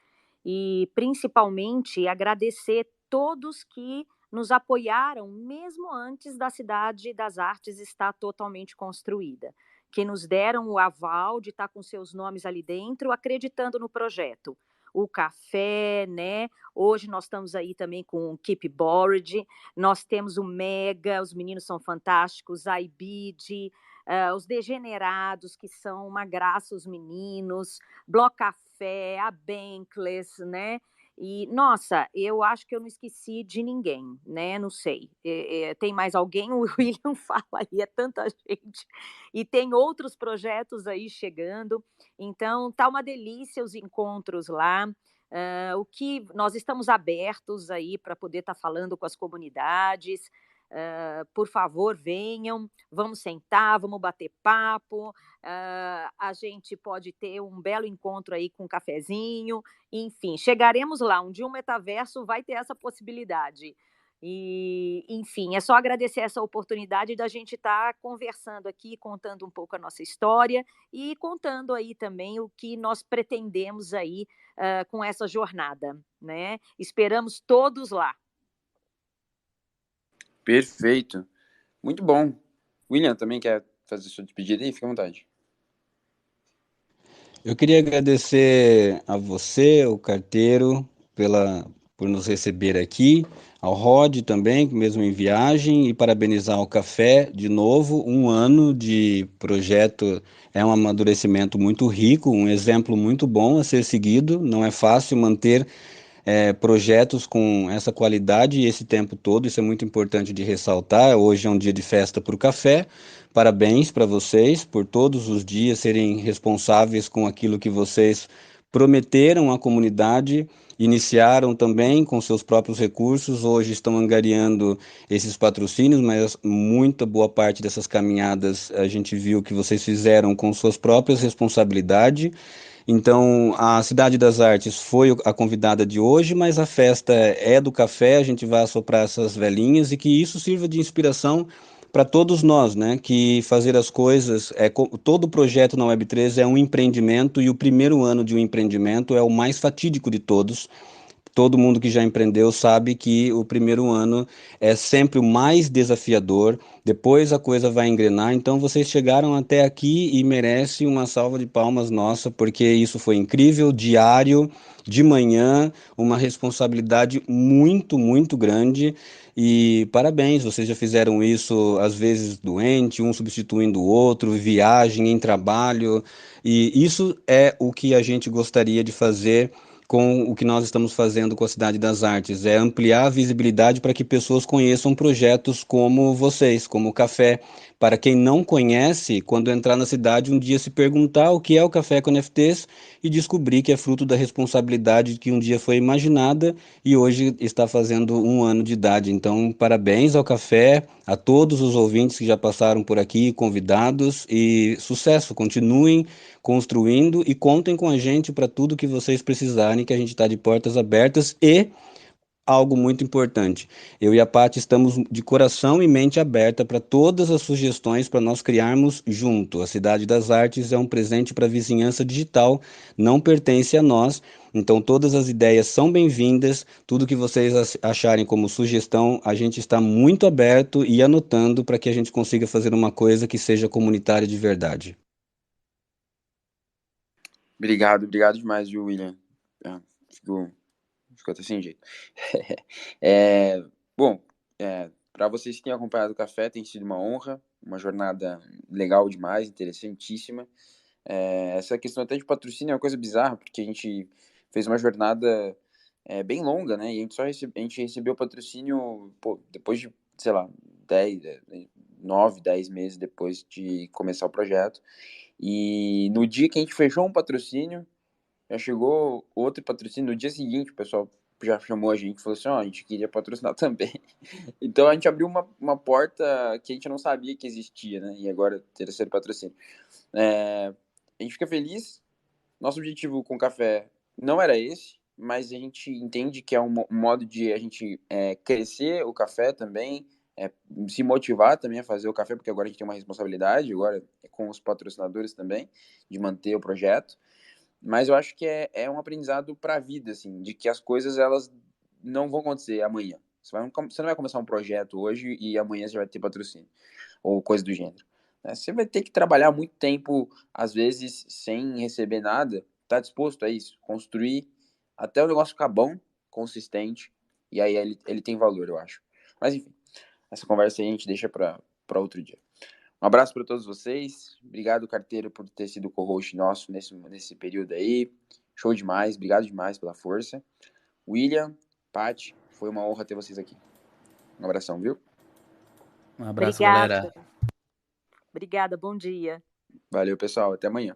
E, principalmente, agradecer todos que nos apoiaram, mesmo antes da Cidade das Artes estar totalmente construída, que nos deram o aval de estar com seus nomes ali dentro, acreditando no projeto. o café, né? Hoje nós estamos aí também com o Keep Borage, nós temos o Mega, os meninos são fantásticos, a Ibid, os Degenerados, que são uma graça os meninos, Bloco Café, a Bankless, né? E, nossa, eu acho que eu não esqueci de ninguém, né? Não sei. Tem mais alguém? O William fala aí, é tanta gente. E tem outros projetos aí chegando. Então, tá uma delícia os encontros lá. O que nós estamos abertos aí para poder estar falando com as comunidades. Por favor, venham, vamos sentar, vamos bater papo. A gente pode ter um belo encontro aí com um cafezinho. Enfim, chegaremos lá. Um dia o metaverso vai ter essa possibilidade. E, enfim, é só agradecer essa oportunidade da gente estar conversando aqui, contando um pouco a nossa história e contando aí também o que nós pretendemos aí com essa jornada, né? Esperamos todos lá. Perfeito. Muito bom. William, também quer fazer sua despedida aí? Fica à vontade. Eu queria agradecer a você, o carteiro, por nos receber aqui, ao Rod também, mesmo em viagem, e parabenizar o Café de novo. Um ano de projeto é um amadurecimento muito rico, um exemplo muito bom a ser seguido. Não é fácil manter projetos com essa qualidade e esse tempo todo, isso é muito importante de ressaltar. Hoje é um dia de festa para o café. Parabéns para vocês por todos os dias serem responsáveis com aquilo que vocês prometeram à comunidade, iniciaram também com seus próprios recursos, hoje estão angariando esses patrocínios, mas muita boa parte dessas caminhadas a gente viu que vocês fizeram com suas próprias responsabilidades. Então, a Cidade das Artes foi a convidada de hoje, mas a festa é do café, a gente vai assoprar essas velhinhas e que isso sirva de inspiração para todos nós, né? Que fazer as coisas, todo projeto na Web3 é um empreendimento e o primeiro ano de um empreendimento é o mais fatídico de todos. Todo mundo que já empreendeu sabe que o primeiro ano é sempre o mais desafiador, depois a coisa vai engrenar. Então vocês chegaram até aqui e merecem uma salva de palmas nossa, porque isso foi incrível, diário, de manhã, uma responsabilidade muito, muito grande. E parabéns, vocês já fizeram isso às vezes doente, um substituindo o outro, viagem em trabalho, e isso é o que a gente gostaria de fazer com o que nós estamos fazendo com a Cidade das Artes, é ampliar a visibilidade para que pessoas conheçam projetos como vocês, como o Café. Para quem não conhece, quando entrar na cidade, um dia se perguntar o que é o Café com NFTs e descobrir que é fruto da responsabilidade que um dia foi imaginada e hoje está fazendo um ano de idade. Então, parabéns ao Café, a todos os ouvintes que já passaram por aqui, convidados, e sucesso, continuem construindo e contem com a gente para tudo que vocês precisarem, que a gente está de portas abertas e algo muito importante. Eu e a Paty estamos de coração e mente aberta para todas as sugestões para nós criarmos junto. A Cidade das Artes é um presente para a vizinhança digital, não pertence a nós. Então todas as ideias são bem-vindas. Tudo que vocês acharem como sugestão, a gente está muito aberto e anotando para que a gente consiga fazer uma coisa que seja comunitária de verdade. Obrigado demais, viu, William? Ficou até sem jeito. Bom, para vocês que têm acompanhado o café, tem sido uma honra, uma jornada legal demais, interessantíssima. Essa questão até de patrocínio é uma coisa bizarra, porque a gente fez uma jornada bem longa, né? E a gente recebeu patrocínio depois de, sei lá, 9, 10 meses depois de começar o projeto. E no dia que a gente fechou um patrocínio, já chegou outro patrocínio. No dia seguinte, o pessoal já chamou a gente e falou assim: ó, a gente queria patrocinar também. Então a gente abriu uma porta que a gente não sabia que existia, né? E agora, terceiro patrocínio. A gente fica feliz. Nosso objetivo com o café não era esse, mas a gente entende que é um modo de a gente crescer o café também, se motivar também a fazer o café, porque agora a gente tem uma responsabilidade, agora com os patrocinadores também, de manter o projeto. Mas eu acho que é um aprendizado para a vida, assim, de que as coisas elas não vão acontecer amanhã. Você não vai começar um projeto hoje e amanhã você vai ter patrocínio, ou coisa do gênero. Você vai ter que trabalhar muito tempo, às vezes, sem receber nada. Tá disposto a isso? Construir até o negócio ficar bom, consistente, e aí ele tem valor, eu acho. Mas enfim, essa conversa aí a gente deixa para outro dia. Um abraço para todos vocês. Obrigado, Carteiro, por ter sido co-host nosso nesse período aí. Show demais. Obrigado demais pela força. William, Paty, foi uma honra ter vocês aqui. Um abração, viu? Um abraço, Obrigada. galera. Obrigada, bom dia. Valeu, pessoal. Até amanhã.